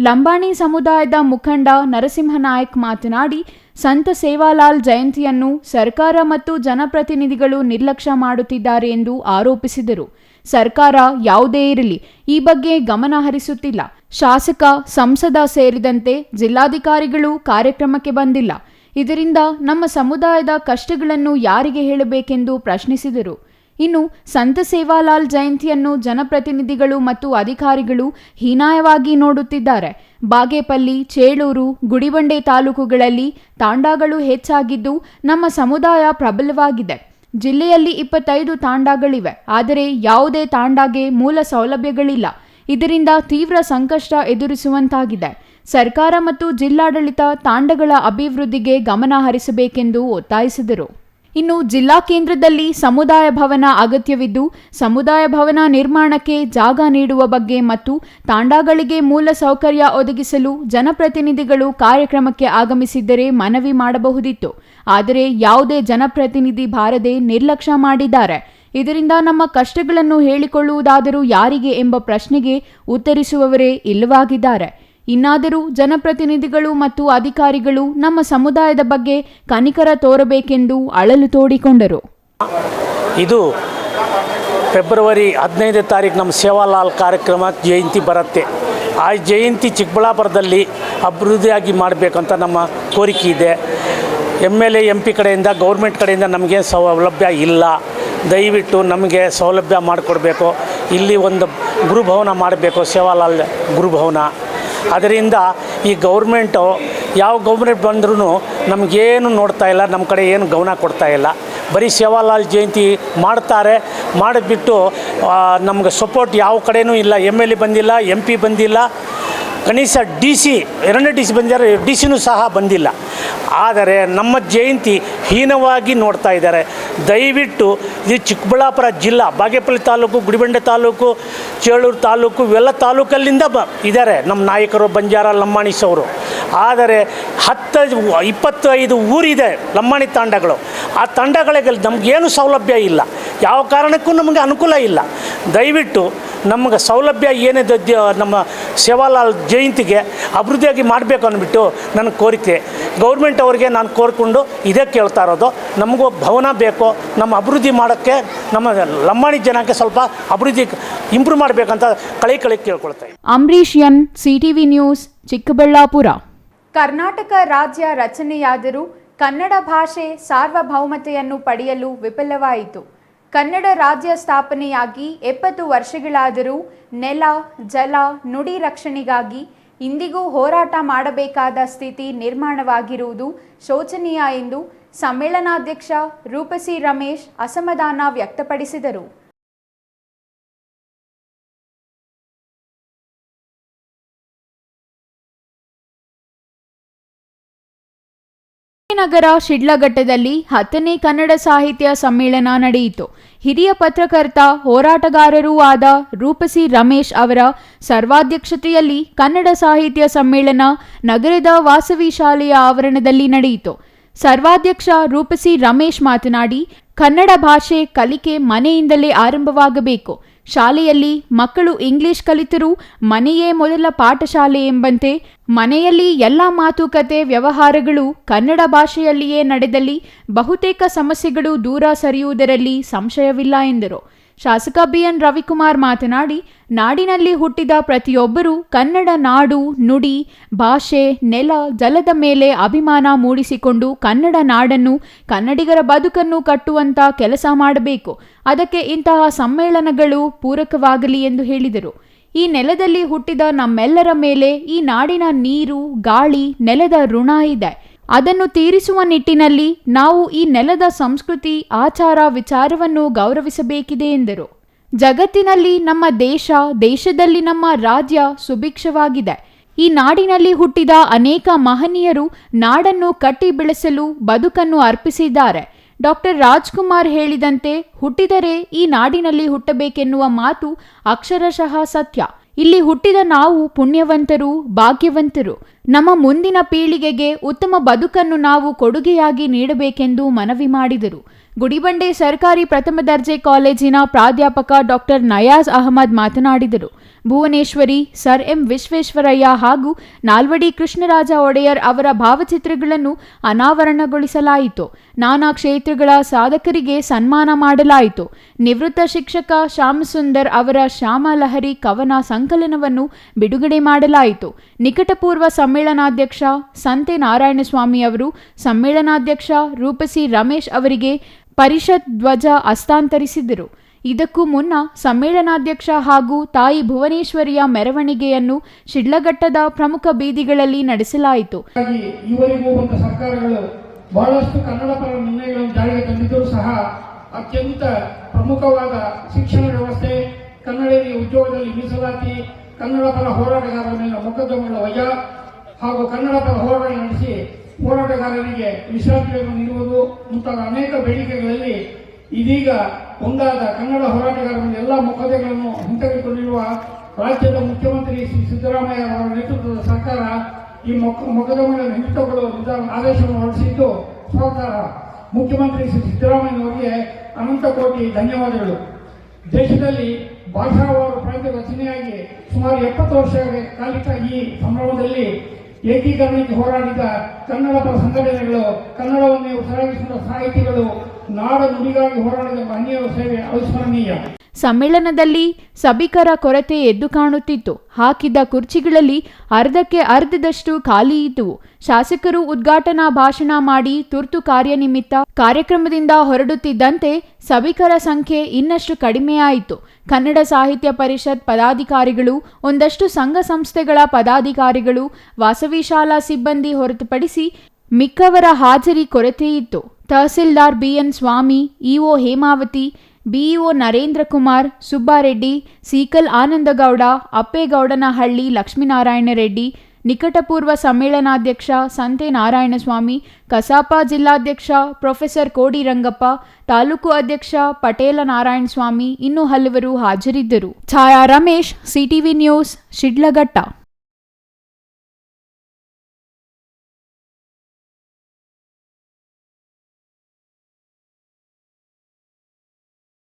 ಲಂಬಾಣಿ ಸಮುದಾಯದ ಮುಖಂಡ ನರಸಿಂಹನಾಯಕ್ ಮಾತನಾಡಿ, ಸಂತ ಸೇವಾಲಾಲ್ ಜಯಂತಿಯನ್ನು ಸರ್ಕಾರ ಮತ್ತು ಜನಪ್ರತಿನಿಧಿಗಳು ನಿರ್ಲಕ್ಷ್ಯ ಮಾಡುತ್ತಿದ್ದಾರೆ ಎಂದು ಆರೋಪಿಸಿದರು. ಸರ್ಕಾರ ಯಾವುದೇ ಇರಲಿ ಈ ಬಗ್ಗೆ ಗಮನ ಹರಿಸುತ್ತಿಲ್ಲ. ಶಾಸಕ, ಸಂಸದ ಸೇರಿದಂತೆ ಜಿಲ್ಲಾಧಿಕಾರಿಗಳು ಕಾರ್ಯಕ್ರಮಕ್ಕೆ ಬಂದಿಲ್ಲ. ಇದರಿಂದ ನಮ್ಮ ಸಮುದಾಯದ ಕಷ್ಟಗಳನ್ನು ಯಾರಿಗೆ ಹೇಳಬೇಕೆಂದು ಪ್ರಶ್ನಿಸಿದರು. ಇನ್ನು ಸಂತ ಸೇವಾಲಾಲ್ ಜಯಂತಿಯನ್ನು ಜನಪ್ರತಿನಿಧಿಗಳು ಮತ್ತು ಅಧಿಕಾರಿಗಳು ಹೀನಾಯವಾಗಿ ನೋಡುತ್ತಿದ್ದಾರೆ. ಬಾಗೇಪಲ್ಲಿ, ಚೇಳೂರು, ಗುಡಿಬಂಡೆ ತಾಲೂಕುಗಳಲ್ಲಿ ತಾಂಡಾಗಳು ಹೆಚ್ಚಾಗಿದ್ದು ನಮ್ಮ ಸಮುದಾಯ ಪ್ರಬಲವಾಗಿದೆ. ಜಿಲ್ಲೆಯಲ್ಲಿ 25 ತಾಂಡಾಗಳಿವೆ. ಆದರೆ ಯಾವುದೇ ತಾಂಡಾಗೆ ಮೂಲ ಸೌಲಭ್ಯಗಳಿಲ್ಲ. ಇದರಿಂದ ತೀವ್ರ ಸಂಕಷ್ಟ ಎದುರಿಸುವಂತಾಗಿದೆ. ಸರ್ಕಾರ ಮತ್ತು ಜಿಲ್ಲಾಡಳಿತ ತಾಂಡಗಳ ಅಭಿವೃದ್ಧಿಗೆ ಗಮನ ಹರಿಸಬೇಕೆಂದು ಒತ್ತಾಯಿಸಿದರು. ಇನ್ನು ಜಿಲ್ಲಾ ಕೇಂದ್ರದಲ್ಲಿ ಸಮುದಾಯ ಭವನ ಅಗತ್ಯವಿದ್ದು, ಸಮುದಾಯ ಭವನ ನಿರ್ಮಾಣಕ್ಕೆ ಜಾಗ ನೀಡುವ ಬಗ್ಗೆ ಮತ್ತು ತಾಂಡಾಗಳಿಗೆ ಮೂಲ ಸೌಕರ್ಯ ಒದಗಿಸಲು ಜನಪ್ರತಿನಿಧಿಗಳು ಕಾರ್ಯಕ್ರಮಕ್ಕೆ ಆಗಮಿಸಿದ್ದರೆ ಮನವಿ ಮಾಡಬಹುದಿತ್ತು. ಆದರೆ ಯಾವುದೇ ಜನಪ್ರತಿನಿಧಿ ಬಾರದೆ ನಿರ್ಲಕ್ಷ್ಯ ಮಾಡಿದ್ದಾರೆ. ಇದರಿಂದ ನಮ್ಮ ಕಷ್ಟಗಳನ್ನು ಹೇಳಿಕೊಳ್ಳುವುದಾದರೂ ಯಾರಿಗೆ ಎಂಬ ಪ್ರಶ್ನೆಗೆ ಉತ್ತರಿಸುವವರೇ ಇಲ್ಲವಾಗಿದ್ದಾರೆ. ಇನ್ನಾದರೂ ಜನಪ್ರತಿನಿಧಿಗಳು ಮತ್ತು ಅಧಿಕಾರಿಗಳು ನಮ್ಮ ಸಮುದಾಯದ ಬಗ್ಗೆ ಕನಿಕರ ತೋರಬೇಕೆಂದು ಅಳಲು ತೋಡಿಕೊಂಡರು. ಇದು ಫೆಬ್ರವರಿ 15ನೇ ತಾರೀಕು ನಮ್ಮ ಸೇವಾಲಾಲ್ ಕಾರ್ಯಕ್ರಮ ಜಯಂತಿ ಬರುತ್ತೆ. ಆ ಜಯಂತಿ ಚಿಕ್ಕಬಳ್ಳಾಪುರದಲ್ಲಿ ಅಭಿವೃದ್ಧಿಯಾಗಿ ಮಾಡಬೇಕಂತ ನಮ್ಮ ಕೋರಿಕೆ ಇದೆ. MLA MP ಕಡೆಯಿಂದ, ಗೌರ್ಮೆಂಟ್ ಕಡೆಯಿಂದ ನಮಗೆ ಸೌಲಭ್ಯ ಇಲ್ಲ. ದಯವಿಟ್ಟು ನಮಗೆ ಸೌಲಭ್ಯ ಮಾಡಿಕೊಡ್ಬೇಕು. ಇಲ್ಲಿ ಒಂದು ಗುರುಭವನ ಮಾಡಬೇಕು, ಸೇವಾಲಾಲ್ ಗುರುಭವನ. ಅದರಿಂದ ಈ ಗೌರ್ಮೆಂಟು ಯಾವ ಗೌರ್ಮೆಂಟ್ ಬಂದ್ರೂ ನಮಗೇನು ನೋಡ್ತಾ ಇಲ್ಲ, ನಮ್ಮ ಕಡೆ ಏನು ಗಮನ ಕೊಡ್ತಾ ಇಲ್ಲ. ಬರೀ ಸೇವಾಲಾಲ್ ಜಯಂತಿ ಮಾಡ್ತಾರೆ, ಮಾಡಿಬಿಟ್ಟು ನಮ್ಗೆ ಸಪೋರ್ಟ್ ಯಾವ ಕಡೆಯೂ ಇಲ್ಲ. MLA ಬಂದಿಲ್ಲ, MP ಬಂದಿಲ್ಲ, ಕನಿಷ್ಠ DC 2ನೇ DC ಬಂದಿದ್ದಾರೆ, DC ಸಹ ಬಂದಿಲ್ಲ. ಆದರೆ ನಮ್ಮ ಜಯಂತಿ ಹೀನವಾಗಿ ನೋಡ್ತಾ ಇದ್ದಾರೆ. ದಯವಿಟ್ಟು ಇದು ಚಿಕ್ಕಬಳ್ಳಾಪುರ ಜಿಲ್ಲಾ, ಬಾಗೇಪಲ್ಲಿ ತಾಲೂಕು, ಗುಡಿಬಂಡೆ ತಾಲೂಕು, ಚೇಳೂರು ತಾಲೂಕು, ಇವೆಲ್ಲ ತಾಲೂಕಲ್ಲಿಂದ ಇದ್ದಾರೆ ನಮ್ಮ ನಾಯಕರು, ಬಂಜಾರ, ಲಂಬಾಣಿಸ್ ಅವರು. ಆದರೆ 10-25 ಊರಿದೆ ಲಂಬಾಣಿ ತಾಂಡಗಳು. ಆ ತಾಂಡಗಳಿಗೆ ನಮಗೇನು ಸೌಲಭ್ಯ ಇಲ್ಲ, ಯಾವ ಕಾರಣಕ್ಕೂ ನಮಗೆ ಅನುಕೂಲ ಇಲ್ಲ. ದಯವಿಟ್ಟು ನಮಗೆ ಸೌಲಭ್ಯ ಏನಿದೆ ನಮ್ಮ ಸೇವಾಲಾಲ್ ಜಯಂತಿಗೆ ಅಭಿವೃದ್ಧಿಯಾಗಿ ಮಾಡಬೇಕು ಅಂದ್ಬಿಟ್ಟು ನನ್ನ ಕೋರಿಕೆ. ಗೌರ್ಮೆಂಟ್ ಅವರಿಗೆ ನಾನು ಕೋರಿಕೊಂಡು ಇದೇ ಕೇಳ್ತಾ ಇರೋದು, ನಮಗೂ ಭವನ ಬೇಕು. ನಮ್ಮ ಅಭಿವೃದ್ಧಿ ಮಾಡೋಕ್ಕೆ ನಮ್ಮ ಲಂಬಾಣಿ ಜನಕ್ಕೆ ಸ್ವಲ್ಪ ಅಭಿವೃದ್ಧಿ ಇಂಪ್ರೂವ್ ಮಾಡಬೇಕಂತ ಕಳೆ ಕೇಳ್ಕೊಳ್ತೇವೆ. Ambareesh N, CTV news, Chikkaballapur. Karnataka ರಾಜ್ಯ ರಚನೆಯಾದರೂ ಕನ್ನಡ ಭಾಷೆ ಸಾರ್ವಭೌಮತೆಯನ್ನು ಪಡೆಯಲು ವಿಫಲವಾಯಿತು. ಕನ್ನಡ ರಾಜ್ಯ ಸ್ಥಾಪನೆಯಾಗಿ 70 ವರ್ಷಗಳಾದರೂ ನೆಲ, ಜಲ, ನುಡಿ ರಕ್ಷಣೆಗಾಗಿ ಇಂದಿಗೂ ಹೋರಾಟ ಮಾಡಬೇಕಾದ ಸ್ಥಿತಿ ನಿರ್ಮಾಣವಾಗಿರುವುದು ಶೋಚನೀಯ ಎಂದು ಸಮ್ಮೇಳನಾಧ್ಯಕ್ಷ ರೂಪಸಿ ರಮೇಶ್ ಅಸಮಾಧಾನ ವ್ಯಕ್ತಪಡಿಸಿದರು. ನಗರ ಶಿಡ್ಲಘಟ್ಟದಲ್ಲಿ 10ನೇ ಕನ್ನಡ ಸಾಹಿತ್ಯ ಸಮ್ಮೇಳನ ನಡೆಯಿತು. ಹಿರಿಯ ಪತ್ರಕರ್ತ, ಹೋರಾಟಗಾರರೂ ಆದ ರೂಪಸಿ ರಮೇಶ್ ಅವರ ಸರ್ವಾಧ್ಯಕ್ಷತೆಯಲ್ಲಿ ಕನ್ನಡ ಸಾಹಿತ್ಯ ಸಮ್ಮೇಳನ ನಗರದ ವಾಸವಿ ಶಾಲೆಯ ಆವರಣದಲ್ಲಿ ನಡೆಯಿತು. ಸರ್ವಾಧ್ಯಕ್ಷ ರೂಪಸಿ ರಮೇಶ್ ಮಾತನಾಡಿ, ಕನ್ನಡ ಭಾಷೆ ಕಲಿಕೆ ಮನೆಯಿಂದಲೇ ಆರಂಭವಾಗಬೇಕು. ಶಾಲೆಯಲ್ಲಿ ಮಕ್ಕಳು ಇಂಗ್ಲಿಷ್ ಕಲಿತರೂ ಮನೆಯೇ ಮೊದಲ ಪಾಠಶಾಲೆ ಎಂಬಂತೆ ಮನೆಯಲ್ಲಿ ಎಲ್ಲ ಮಾತುಕತೆ, ವ್ಯವಹಾರಗಳು ಕನ್ನಡ ಭಾಷೆಯಲ್ಲಿಯೇ ನಡೆದಲ್ಲಿ ಬಹುತೇಕ ಸಮಸ್ಯೆಗಳು ದೂರ ಸರಿಯುವುದರಲ್ಲಿ ಸಂಶಯವಿಲ್ಲ ಎಂದರು. ಶಾಸಕ BN ರವಿಕುಮಾರ್ ಮಾತನಾಡಿ, ನಾಡಿನಲ್ಲಿ ಹುಟ್ಟಿದ ಪ್ರತಿಯೊಬ್ಬರೂ ಕನ್ನಡ ನಾಡು, ನುಡಿ, ಭಾಷೆ, ನೆಲ, ಜಲದ ಮೇಲೆ ಅಭಿಮಾನ ಮೂಡಿಸಿಕೊಂಡು ಕನ್ನಡ ನಾಡನ್ನು, ಕನ್ನಡಿಗರ ಬದುಕನ್ನು ಕಟ್ಟುವಂತ ಕೆಲಸ ಮಾಡಬೇಕು. ಅದಕ್ಕೆ ಇಂತಹ ಸಮ್ಮೇಳನಗಳು ಪೂರಕವಾಗಲಿ ಎಂದು ಹೇಳಿದರು. ಈ ನೆಲದಲ್ಲಿ ಹುಟ್ಟಿದ ನಮ್ಮೆಲ್ಲರ ಮೇಲೆ ಈ ನಾಡಿನ ನೀರು, ಗಾಳಿ, ನೆಲದ ಋಣ ಇದೆ. ಅದನ್ನು ತೀರಿಸುವ ನಿಟ್ಟಿನಲ್ಲಿ ನಾವು ಈ ನೆಲದ ಸಂಸ್ಕೃತಿ, ಆಚಾರ, ವಿಚಾರವನ್ನು ಗೌರವಿಸಬೇಕಿದೆ ಎಂದರು. ಜಗತ್ತಿನಲ್ಲಿ ನಮ್ಮ ದೇಶದಲ್ಲಿ ನಮ್ಮ ರಾಜ್ಯ ಸುಭಿಕ್ಷವಾಗಿದೆ. ಈ ನಾಡಿನಲ್ಲಿ ಹುಟ್ಟಿದ ಅನೇಕ ಮಹನೀಯರು ನಾಡನ್ನು ಕಟ್ಟಿ ಬೆಳೆಸಲು ಬದುಕನ್ನು ಅರ್ಪಿಸಿದ್ದಾರೆ. ಡಾಕ್ಟರ್ ರಾಜ್ಕುಮಾರ್ ಹೇಳಿದಂತೆ, ಹುಟ್ಟಿದರೆ ಈ ನಾಡಿನಲ್ಲಿ ಹುಟ್ಟಬೇಕೆನ್ನುವ ಮಾತು ಅಕ್ಷರಶಃ ಸತ್ಯ. ಇಲ್ಲಿ ಹುಟ್ಟಿದ ನಾವು ಪುಣ್ಯವಂತರು, ಭಾಗ್ಯವಂತರು. ನಮ್ಮ ಮುಂದಿನ ಪೀಳಿಗೆಗೆ ಉತ್ತಮ ಬದುಕನ್ನು ನಾವು ಕೊಡುಗೆಯಾಗಿ ನೀಡಬೇಕೆಂದು ಮನವಿ ಮಾಡಿದರು. ಗುಡಿಬಂಡೆ ಸರ್ಕಾರಿ ಪ್ರಥಮ ದರ್ಜೆ ಕಾಲೇಜಿನ ಪ್ರಾಧ್ಯಾಪಕ ಡಾಕ್ಟರ್ ನಯಾಜ್ ಅಹಮದ್ ಮಾತನಾಡಿದರು. ಭುವನೇಶ್ವರಿ, ಸರ್ ಎಂ ವಿಶ್ವೇಶ್ವರಯ್ಯ ಹಾಗೂ ನಾಲ್ವಡಿ ಕೃಷ್ಣರಾಜ ಒಡೆಯರ್ ಅವರ ಭಾವಚಿತ್ರಗಳನ್ನು ಅನಾವರಣಗೊಳಿಸಲಾಯಿತು. ನಾನಾ ಕ್ಷೇತ್ರಗಳ ಸಾಧಕರಿಗೆ ಸನ್ಮಾನ ಮಾಡಲಾಯಿತು. ನಿವೃತ್ತ ಶಿಕ್ಷಕ ಶ್ಯಾಮಸುಂದರ್ ಅವರ ಶ್ಯಾಮಲಹರಿ ಕವನ ಸಂಕಲನವನ್ನು ಬಿಡುಗಡೆ ಮಾಡಲಾಯಿತು. ನಿಕಟಪೂರ್ವ ಸಮ್ಮೇಳನಾಧ್ಯಕ್ಷ ಸಂತೆ ನಾರಾಯಣಸ್ವಾಮಿ ಅವರು ಸಮ್ಮೇಳನಾಧ್ಯಕ್ಷ ರೂಪಸಿ ರಮೇಶ್ ಅವರಿಗೆ ಪರಿಷತ್ ಧ್ವಜ ಹಸ್ತಾಂತರಿಸಿದರು. ಇದಕ್ಕೂ ಮುನ್ನ ಸಮ್ಮೇಳನಾಧ್ಯಕ್ಷ ಹಾಗೂ ತಾಯಿ ಭುವನೇಶ್ವರಿಯ ಮೆರವಣಿಗೆಯನ್ನು ಶಿಡ್ಲಘಟ್ಟದ ಪ್ರಮುಖ ಬೀದಿಗಳಲ್ಲಿ ನಡೆಸಲಾಯಿತು. ಇವರಿಗೂ ಬಂದ ಸರ್ಕಾರಗಳು ಬಹಳಷ್ಟು ಕನ್ನಡ ಪರ ನಿರ್ಣಯಗಳನ್ನು ಜಾರಿಗೆ ತಂದಿದ್ದರೂ ಸಹ ಅತ್ಯಂತ ಪ್ರಮುಖವಾದ ಶಿಕ್ಷಣ ವ್ಯವಸ್ಥೆ, ಕನ್ನಡಿಗರಿಗೆ ಉದ್ಯೋಗದಲ್ಲಿ ಮೀಸಲಾತಿ, ಕನ್ನಡ ಪರ ಹೋರಾಟಗಾರರ ಮೇಲೆ ಮೊಕದ್ದಮೆಗಳ ವಜಾ ಹಾಗೂ ಕನ್ನಡ ಪರ ಹೋರಾಟ ನಡೆಸಿ ಹೋರಾಟಗಾರರಿಗೆ ವಿಶ್ರಾಂತಿಯನ್ನು ನೀಡುವುದು ಮುಂತಾದ ಅನೇಕ ಬೇಡಿಕೆಗಳಲ್ಲಿ ಇದೀಗ ಒಂದಾದ ಕನ್ನಡ ಹೋರಾಟಗಾರರ ಎಲ್ಲ ಮೊಕದ್ದಮೆಗಳನ್ನು ಹಿಂತೆಗೆದುಕೊಂಡಿರುವ ರಾಜ್ಯದ ಮುಖ್ಯಮಂತ್ರಿ ಶ್ರೀ ಸಿದ್ದರಾಮಯ್ಯ ಅವರ ನೇತೃತ್ವದ ಸರ್ಕಾರ ಈ ಮೊಕದ್ದಮೆಗಳನ್ನು ಹಿಂತೆಗೆದುಕೊಳ್ಳುವ ಆದೇಶವನ್ನು ಹೊರಡಿಸಿದ್ದು ಸ್ವಾಗತಾರ್ಹ. ಮುಖ್ಯಮಂತ್ರಿ ಶ್ರೀ ಸಿದ್ದರಾಮಯ್ಯನವರಿಗೆ ಅನಂತ ಕೋಟಿ ಧನ್ಯವಾದಗಳು. ದೇಶದಲ್ಲಿ ಭಾಷಾವಾರು ಪ್ರಾಂತ್ಯ ರಚನೆಯಾಗಿ ಸುಮಾರು 70 ವರ್ಷ ಕಾಲಿಕ ಈ ಸಂಭ್ರಮದಲ್ಲಿ ಏಕೀಕರಣಕ್ಕೆ ಹೋರಾಡಿದ ಕನ್ನಡ ಪರ ಸಂಘಟನೆಗಳು, ಕನ್ನಡವನ್ನು ಸರಾಗಿಸಿದ ಸಾಹಿತಿಗಳು, ನಾಡ ನುಡಿಗಾಗಿ ಹೋರಾಡಿದ ಮಹನೀಯರ ಸೇವೆ ಅವಿಸ್ಮರಣೀಯ. ಸಮ್ಮೇಳನದಲ್ಲಿ ಸಭಿಕರ ಕೊರತೆ ಎದ್ದು ಕಾಣುತ್ತಿತ್ತು. ಹಾಕಿದ್ದ ಕುರ್ಚಿಗಳಲ್ಲಿ ಅರ್ಧಕ್ಕೆ ಅರ್ಧದಷ್ಟು ಖಾಲಿ ಇದ್ದವು. ಶಾಸಕರು ಉದ್ಘಾಟನಾ ಭಾಷಣ ಮಾಡಿ ತುರ್ತು ಕಾರ್ಯನಿಮಿತ್ತ ಕಾರ್ಯಕ್ರಮದಿಂದ ಹೊರಡುತ್ತಿದ್ದಂತೆ ಸಭಿಕರ ಸಂಖ್ಯೆ ಇನ್ನಷ್ಟು ಕಡಿಮೆಯಾಯಿತು. ಕನ್ನಡ ಸಾಹಿತ್ಯ ಪರಿಷತ್ ಪದಾಧಿಕಾರಿಗಳು, ಒಂದಷ್ಟು ಸಂಘ ಸಂಸ್ಥೆಗಳ ಪದಾಧಿಕಾರಿಗಳು, ವಾಸವಿ ಶಾಲಾ ಸಿಬ್ಬಂದಿ ಹೊರತುಪಡಿಸಿ ಮಿಕ್ಕವರ ಹಾಜರಿ ಕೊರತೆಯಿತ್ತು. ತಹಸೀಲ್ದಾರ್ ಬಿಎನ್ ಸ್ವಾಮಿ, ಇಒ ಹೇಮಾವತಿ, ಬಿಇಒ ನರೇಂದ್ರ ಕುಮಾರ್, ಸುಬ್ಬಾರೆಡ್ಡಿ, ಸೀಕಲ್ ಆನಂದಗೌಡ, ಅಪ್ಪೇಗೌಡನಹಳ್ಳಿ ಲಕ್ಷ್ಮೀನಾರಾಯಣ ರೆಡ್ಡಿ, ನಿಕಟಪೂರ್ವ ಸಮ್ಮೇಳನಾಧ್ಯಕ್ಷ ಸಂತೆ ನಾರಾಯಣಸ್ವಾಮಿ, ಕಸಾಪ ಜಿಲ್ಲಾಧ್ಯಕ್ಷ ಪ್ರೊಫೆಸರ್ ಕೋಡಿ ರಂಗಪ್ಪ, ತಾಲೂಕು ಅಧ್ಯಕ್ಷ ಪಟೇಲ ನಾರಾಯಣಸ್ವಾಮಿ ಇನ್ನೂ ಹಲವರು ಹಾಜರಿದ್ದರು. ಛಾಯಾ ರಮೇಶ್, ಸಿಟಿವಿ ನ್ಯೂಸ್, ಶಿಡ್ಲಘಟ್ಟ.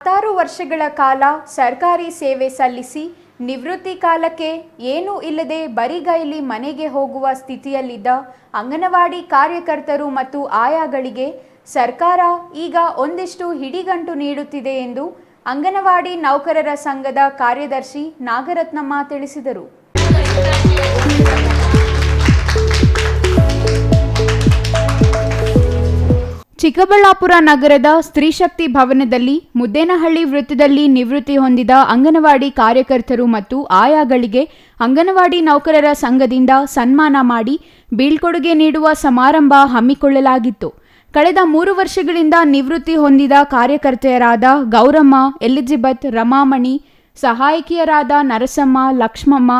16 ವರ್ಷಗಳ ಕಾಲ ಸರ್ಕಾರಿ ಸೇವೆ ಸಲ್ಲಿಸಿ ನಿವೃತ್ತಿ ಕಾಲಕ್ಕೆ ಏನೂ ಇಲ್ಲದೆ ಬರಿಗೈಲಿ ಮನೆಗೆ ಹೋಗುವ ಸ್ಥಿತಿಯಲ್ಲಿದ್ದ ಅಂಗನವಾಡಿ ಕಾರ್ಯಕರ್ತರು ಮತ್ತು ಆಯಾಗಳಿಗೆ ಸರ್ಕಾರ ಈಗ ಒಂದಿಷ್ಟು ಹಿಡಿಗಂಟು ನೀಡುತ್ತಿದೆ ಎಂದು ಅಂಗನವಾಡಿ ನೌಕರರ ಸಂಘದ ಕಾರ್ಯದರ್ಶಿ ನಾಗರತ್ನಮ್ಮ ತಿಳಿಸಿದರು. ಚಿಕ್ಕಬಳ್ಳಾಪುರ ನಗರದ ಸ್ತ್ರೀಶಕ್ತಿ ಭವನದಲ್ಲಿ ಮುದ್ದೇನಹಳ್ಳಿ ವೃತ್ತದಲ್ಲಿ ನಿವೃತ್ತಿ ಹೊಂದಿದ ಅಂಗನವಾಡಿ ಕಾರ್ಯಕರ್ತರು ಮತ್ತು ಆಯಾಗಳಿಗೆ ಅಂಗನವಾಡಿ ನೌಕರರ ಸಂಘದಿಂದ ಸನ್ಮಾನ ಮಾಡಿ ಬೀಳ್ಕೊಡುಗೆ ನೀಡುವ ಸಮಾರಂಭ ಹಮ್ಮಿಕೊಳ್ಳಲಾಗಿತ್ತು. ಕಳೆದ 3 ವರ್ಷಗಳಿಂದ ನಿವೃತ್ತಿ ಹೊಂದಿದ ಕಾರ್ಯಕರ್ತೆಯರಾದ ಗೌರಮ್ಮ, ಎಲಿಜಬೆತ್, ರಮಾಮಣಿ, ಸಹಾಯಕಿಯರಾದ ನರಸಮ್ಮ, ಲಕ್ಷ್ಮಮ್ಮ,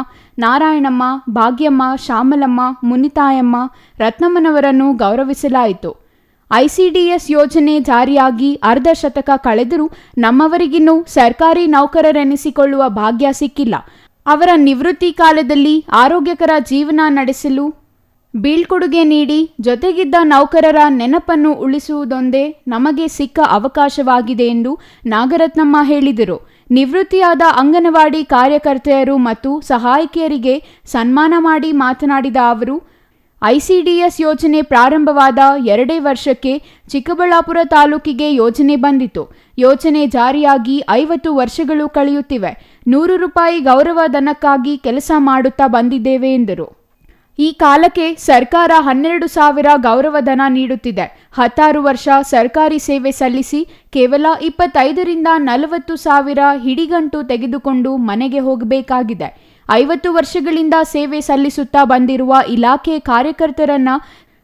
ನಾರಾಯಣಮ್ಮ, ಭಾಗ್ಯಮ್ಮ, ಶ್ಯಾಮಲಮ್ಮ, ಮುನಿತಾಯಮ್ಮ, ರತ್ನಮ್ಮನವರನ್ನು ಗೌರವಿಸಲಾಯಿತು. ಐಸಿಡಿಎಸ್ ಯೋಜನೆ ಜಾರಿಯಾಗಿ ಅರ್ಧ ಶತಕ ಕಳೆದರೂ ನಮ್ಮವರಿಗಿನ್ನೂ ಸರ್ಕಾರಿ ನೌಕರರೆನಿಸಿಕೊಳ್ಳುವ ಭಾಗ್ಯ ಸಿಕ್ಕಿಲ್ಲ. ಅವರ ನಿವೃತ್ತಿ ಕಾಲದಲ್ಲಿ ಆರೋಗ್ಯಕರ ಜೀವನ ನಡೆಸಲು ಬೀಳ್ಕೊಡುಗೆ ನೀಡಿ ಜೊತೆಗಿದ್ದ ನೌಕರರ ನೆನಪನ್ನು ಉಳಿಸುವುದೊಂದೇ ನಮಗೆ ಸಿಕ್ಕ ಅವಕಾಶವಾಗಿದೆ ಎಂದು ನಾಗರತ್ನಮ್ಮ ಹೇಳಿದರು. ನಿವೃತ್ತಿಯಾದ ಅಂಗನವಾಡಿ ಕಾರ್ಯಕರ್ತೆಯರು ಮತ್ತು ಸಹಾಯಕಿಯರಿಗೆ ಸನ್ಮಾನ ಮಾಡಿ ಮಾತನಾಡಿದ ಅವರು, ಐಸಿಡಿಎಸ್ ಯೋಜನೆ ಪ್ರಾರಂಭವಾದ 2 ವರ್ಷಕ್ಕೆ ಚಿಕ್ಕಬಳ್ಳಾಪುರ ತಾಲೂಕಿಗೆ ಯೋಜನೆ ಬಂದಿತು. ಯೋಜನೆ ಜಾರಿಯಾಗಿ 50 ವರ್ಷಗಳು ಕಳೆಯುತ್ತಿವೆ. 100 ರೂಪಾಯಿ ಗೌರವಧನಕ್ಕಾಗಿ ಕೆಲಸ ಮಾಡುತ್ತಾ ಬಂದಿದ್ದೇವೆ ಎಂದರು. ಈ ಕಾಲಕ್ಕೆ ಸರ್ಕಾರ 12,000 ಗೌರವಧನ ನೀಡುತ್ತಿದೆ. 16 ವರ್ಷ ಸರ್ಕಾರಿ ಸೇವೆ ಸಲ್ಲಿಸಿ ಕೇವಲ 25ರಿಂದ 40,000 ಹಿಡಿಗಂಟು ತೆಗೆದುಕೊಂಡು ಮನೆಗೆ ಹೋಗಬೇಕಾಗಿದೆ. 50 ವರ್ಷಗಳಿಂದ ಸೇವೆ ಸಲ್ಲಿಸುತ್ತಾ ಬಂದಿರುವ ಇಲಾಖೆ ಕಾರ್ಯಕರ್ತರನ್ನ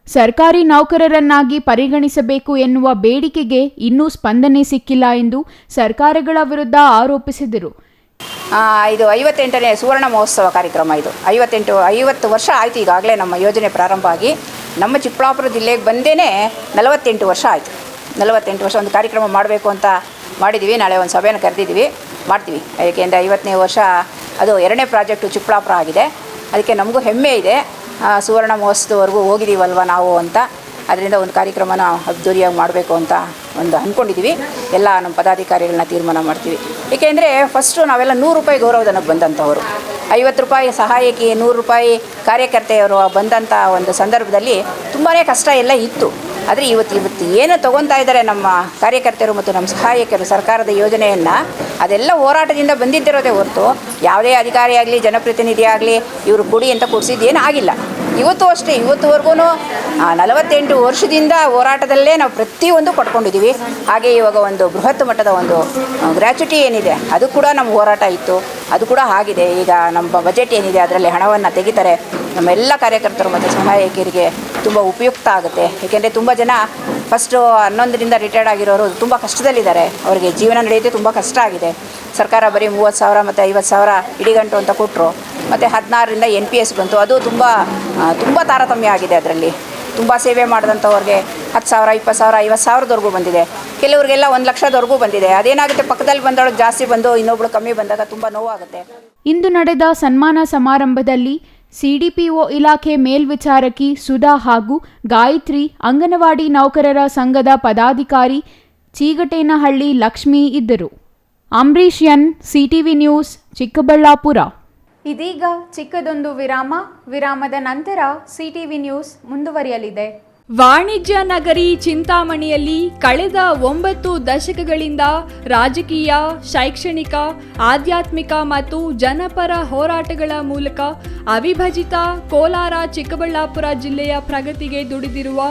ಸರ್ಕಾರಿ ನೌಕರರನ್ನಾಗಿ ಪರಿಗಣಿಸಬೇಕು ಎನ್ನುವ ಬೇಡಿಕೆಗೆ ಇನ್ನೂ ಸ್ಪಂದನೆ ಸಿಕ್ಕಿಲ್ಲ ಎಂದು ಸರ್ಕಾರಗಳ ವಿರುದ್ಧ ಆರೋಪಿಸಿದರು. ಇದು 58ನೇ ಸುವರ್ಣ ಮಹೋತ್ಸವ ಕಾರ್ಯಕ್ರಮ. ಇದು 50 ವರ್ಷ ಆಯಿತು ಈಗಾಗಲೇ ನಮ್ಮ ಯೋಜನೆ ಪ್ರಾರಂಭ ಆಗಿ. ನಮ್ಮ ಚಿಕ್ಕಬಳ್ಳಾಪುರ ಜಿಲ್ಲೆಗೆ ಬಂದೇ 48 ವರ್ಷ ಆಯಿತು. 48 ವರ್ಷ ಒಂದು ಕಾರ್ಯಕ್ರಮ ಮಾಡಬೇಕು ಅಂತ ಮಾಡಿದ್ದೀವಿ. ನಾಳೆ ಒಂದು ಸಭೆಯನ್ನು ಕರೆದಿದ್ದೀವಿ, ಮಾಡ್ತೀವಿ. ಏಕೆಂದರೆ 50ನೇ ವರ್ಷ ಅದು 2ನೇ ಪ್ರಾಜೆಕ್ಟು ಚಿಕ್ಕಬಳ್ಳಾಪುರ ಆಗಿದೆ. ಅದಕ್ಕೆ ನಮಗೂ ಹೆಮ್ಮೆ ಇದೆ. ಸುವರ್ಣ ಮಹೋತ್ಸವವರೆಗೂ ಹೋಗಿದ್ದೀವಲ್ವ ನಾವು ಅಂತ. ಅದರಿಂದ ಒಂದು ಕಾರ್ಯಕ್ರಮನ ಅದ್ದೂರಿಯಾಗಿ ಮಾಡಬೇಕು ಅಂತ ಅಂದ್ಕೊಂಡಿದ್ದೀವಿ. ಎಲ್ಲ ನಮ್ಮ ಪದಾಧಿಕಾರಿಗಳನ್ನ ತೀರ್ಮಾನ ಮಾಡ್ತೀವಿ. ಏಕೆಂದರೆ ಫಸ್ಟು ನಾವೆಲ್ಲ 100 ರೂಪಾಯಿ ಗೌರವಧನಕ್ಕೆ ಬಂದಂಥವರು, 50 ರೂಪಾಯಿ ಸಹಾಯಕಿ, 100 ರೂಪಾಯಿ ಕಾರ್ಯಕರ್ತೆಯವರು ಬಂದಂಥ ಒಂದು ಸಂದರ್ಭದಲ್ಲಿ ತುಂಬಾ ಕಷ್ಟ ಎಲ್ಲ ಇತ್ತು. ಆದರೆ ಇವತ್ತು ಏನು ತೊಗೊತಾ ಇದ್ದಾರೆ ನಮ್ಮ ಕಾರ್ಯಕರ್ತರು ಮತ್ತು ನಮ್ಮ ಸಹಾಯಕರು ಸರ್ಕಾರದ ಯೋಜನೆಯನ್ನು, ಅದೆಲ್ಲ ಹೋರಾಟದಿಂದ ಬಂದಿದ್ದಿರೋದೇ ಹೊರತು ಯಾವುದೇ ಅಧಿಕಾರಿ ಆಗಲಿ ಜನಪ್ರತಿನಿಧಿ ಆಗಲಿ ಇವರು ಕೊಡಿ ಅಂತ ಕೊಡಿಸಿದ್ದೇನು ಆಗಿಲ್ಲ. ಇವತ್ತು ಅಷ್ಟೇ, ಇವತ್ತುವರೆಗೂ 48 ವರ್ಷದಿಂದ ಹೋರಾಟದಲ್ಲೇ ನಾವು ಪ್ರತಿಯೊಂದು ಪಡ್ಕೊಂಡಿದ್ದೀವಿ. ಹಾಗೆ ಇವಾಗ ಒಂದು ಬೃಹತ್ ಮಟ್ಟದ ಒಂದು ಗ್ರ್ಯಾಚ್ಯುಟಿ ಏನಿದೆ ಅದು ಕೂಡ ನಮ್ಮ ಹೋರಾಟ ಇತ್ತು, ಅದು ಕೂಡ ಆಗಿದೆ. ಈಗ ನಮ್ಮ ಬಜೆಟ್ ಏನಿದೆ ಅದರಲ್ಲಿ ಹಣವನ್ನು ತೆಗಿತಾರೆ. ನಮ್ಮೆಲ್ಲ ಕಾರ್ಯಕರ್ತರು ಮತ್ತು ಸಹಾಯಕಿಯರಿಗೆ ತುಂಬ ಉಪಯುಕ್ತ ಆಗುತ್ತೆ. ಏಕೆಂದರೆ ತುಂಬ ಜನ ಫಸ್ಟು 11ರಿಂದ ರಿಟೈರ್ಡ್ ಆಗಿರೋರು ತುಂಬ ಕಷ್ಟದಲ್ಲಿದ್ದಾರೆ, ಅವರಿಗೆ ಜೀವನ ನಡೆಯೋದು ತುಂಬ ಕಷ್ಟ ಆಗಿದೆ. ಸರ್ಕಾರ ಬರೀ 30,000 ಮತ್ತು 50,000 ಇಡಿಗಂಟು ಅಂತ ಕೊಟ್ಟರು. ಮತ್ತು 16ರಿಂದ NPS ಬಂತು, ಅದು ತುಂಬ ತಾರತಮ್ಯ ಆಗಿದೆ. ಅದರಲ್ಲಿ ತುಂಬ ಸೇವೆ ಮಾಡಿದಂಥವ್ರಿಗೆ 10,000, 20,000, 50,000ದವರೆಗೂ ಬಂದಿದೆ. ಕೆಲವರಿಗೆಲ್ಲ 1,00,000ದವರೆಗೂ ಬಂದಿದೆ. ಅದೇನಾಗುತ್ತೆ, ಪಕ್ಕದಲ್ಲಿ ಬಂದವಳಿಗೆ ಜಾಸ್ತಿ ಬಂದು ಇನ್ನೊಬ್ಳು ಕಮ್ಮಿ ಬಂದಾಗ ತುಂಬ ನೋವಾಗುತ್ತೆ. ಇಂದು ನಡೆದ ಸನ್ಮಾನ ಸಮಾರಂಭದಲ್ಲಿ ಸಿಡಿಪಿಒ ಇಲಾಖೆ ಮೇಲ್ವಿಚಾರಕಿ ಸುಧಾ ಹಾಗೂ ಗಾಯತ್ರಿ, ಅಂಗನವಾಡಿ ನೌಕರರ ಸಂಘದ ಪದಾಧಿಕಾರಿ ಚೀಗಟೇನಹಳ್ಳಿ ಲಕ್ಷ್ಮಿ ಇದ್ದರು. Ambareesh N, CTV news, Chikkaballapur. ಇದೀಗ ಚಿಕ್ಕದೊಂದು ವಿರಾಮದ ನಂತರ ಸಿಟಿವಿ ನ್ಯೂಸ್ ಮುಂದುವರಿಯಲಿದೆ. ವಾಣಿಜ್ಯ ನಗರಿ ಚಿಂತಾಮಣಿಯಲ್ಲಿ ಕಳೆದ 9 ದಶಕಗಳಿಂದ ರಾಜಕೀಯ, ಶೈಕ್ಷಣಿಕ, ಆಧ್ಯಾತ್ಮಿಕ ಮತ್ತು ಜನಪರ ಹೋರಾಟಗಳ ಮೂಲಕ ಅವಿಭಜಿತ ಕೋಲಾರ ಚಿಕ್ಕಬಳ್ಳಾಪುರ ಜಿಲ್ಲೆಯ ಪ್ರಗತಿಗೆ ದುಡಿದಿರುವ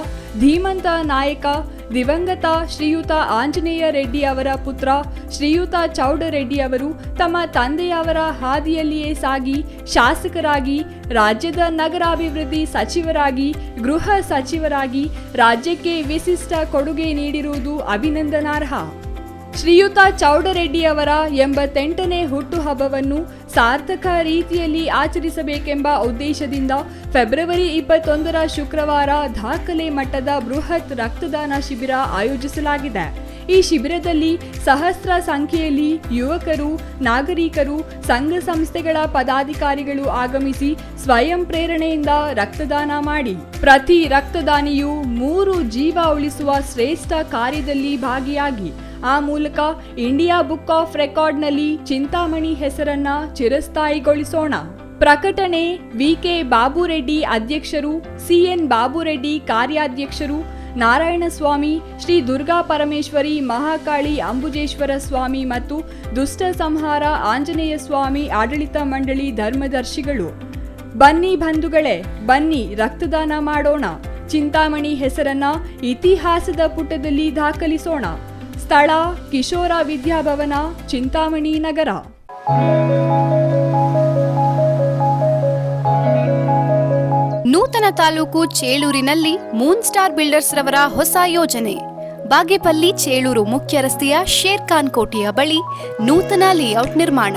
ಧೀಮಂತ ನಾಯಕ ದಿವಂಗತ ಶ್ರೀಯುತ ಆಂಜನೇಯ ರೆಡ್ಡಿ ಅವರ ಪುತ್ರ ಶ್ರೀಯುತ ಚೌಡರೆಡ್ಡಿ ಅವರು ತಮ್ಮ ತಂದೆಯವರ ಹಾದಿಯಲ್ಲಿಯೇ ಸಾಗಿ ಶಾಸಕರಾಗಿ, ರಾಜ್ಯದ ನಗರಾಭಿವೃದ್ಧಿ ಸಚಿವರಾಗಿ, ಗೃಹ ಸಚಿವರಾಗಿ ರಾಜ್ಯಕ್ಕೆ ವಿಶಿಷ್ಟ ಕೊಡುಗೆ ನೀಡಿರುವುದು ಅಭಿನಂದನಾರ್ಹ. ಶ್ರೀಯುತ ಚೌಡರೆಡ್ಡಿಯವರ 88ನೇ ಹುಟ್ಟುಹಬ್ಬವನ್ನು ಸಾರ್ಥಕ ರೀತಿಯಲ್ಲಿ ಆಚರಿಸಬೇಕೆಂಬ ಉದ್ದೇಶದಿಂದ ಫೆಬ್ರವರಿ 21ರ ಶುಕ್ರವಾರ ದಾಖಲೆ ಮಟ್ಟದ ಬೃಹತ್ ರಕ್ತದಾನ ಶಿಬಿರ ಆಯೋಜಿಸಲಾಗಿದೆ. ಈ ಶಿಬಿರದಲ್ಲಿ ಸಹಸ್ರ ಸಂಖ್ಯೆಯಲ್ಲಿ ಯುವಕರು, ನಾಗರಿಕರು, ಸಂಘ ಸಂಸ್ಥೆಗಳ ಪದಾಧಿಕಾರಿಗಳು ಆಗಮಿಸಿ ಸ್ವಯಂ ಪ್ರೇರಣೆಯಿಂದ ರಕ್ತದಾನ ಮಾಡಿ ಪ್ರತಿ ರಕ್ತದಾನಿಯು 3 ಜೀವ ಉಳಿಸುವ ಶ್ರೇಷ್ಠ ಕಾರ್ಯದಲ್ಲಿ ಭಾಗಿಯಾಗಿ ಆ ಮೂಲಕ ಇಂಡಿಯಾ ಬುಕ್ ಆಫ್ ರೆಕಾರ್ಡ್ನಲ್ಲಿ ಚಿಂತಾಮಣಿ ಹೆಸರನ್ನ ಚಿರಸ್ಥಾಯಿಗೊಳಿಸೋಣ. ಪ್ರಕಟಣೆ ವಿಕೆ ಬಾಬುರೆಡ್ಡಿ ಅಧ್ಯಕ್ಷರು, ಸಿಎನ್ ಬಾಬುರೆಡ್ಡಿ ಕಾರ್ಯಾಧ್ಯಕ್ಷರು, ನಾರಾಯಣಸ್ವಾಮಿ, ಶ್ರೀ ದುರ್ಗಾ ಪರಮೇಶ್ವರಿ, ಮಹಾಕಾಳಿ ಅಂಬುಜೇಶ್ವರ ಸ್ವಾಮಿ ಮತ್ತು ದುಷ್ಟ ಸಂಹಾರ ಆಂಜನೇಯ ಸ್ವಾಮಿ ಆಡಳಿತ ಮಂಡಳಿ ಧರ್ಮದರ್ಶಿಗಳು. ಬನ್ನಿ ಬಂಧುಗಳೇ, ಬನ್ನಿ ರಕ್ತದಾನ ಮಾಡೋಣ. ಚಿಂತಾಮಣಿ ಹೆಸರನ್ನ ಇತಿಹಾಸದ ಪುಟದಲ್ಲಿ ದಾಖಲಿಸೋಣ. ಸ್ಥಳ ಕಿಶೋರ ವಿದ್ಯಾಭವನ, ಚಿಂತಾಮಣಿ ನಗರ. ನೂತನ ತಾಲೂಕು ಚೇಳೂರಿನಲ್ಲಿ ಮೂನ್ ಸ್ಟಾರ್ ಬಿಲ್ಡರ್ಸ್ ರವರ ಹೊಸ ಯೋಜನೆ. ಬಾಗೇಪಲ್ಲಿ ಚೇಳೂರು ಮುಖ್ಯ ರಸ್ತೆಯ ಶೇರ್ ಖಾನ್ ಕೋಟೆಯ ಬಳಿ ನೂತನ ಲೇಔಟ್ ನಿರ್ಮಾಣ.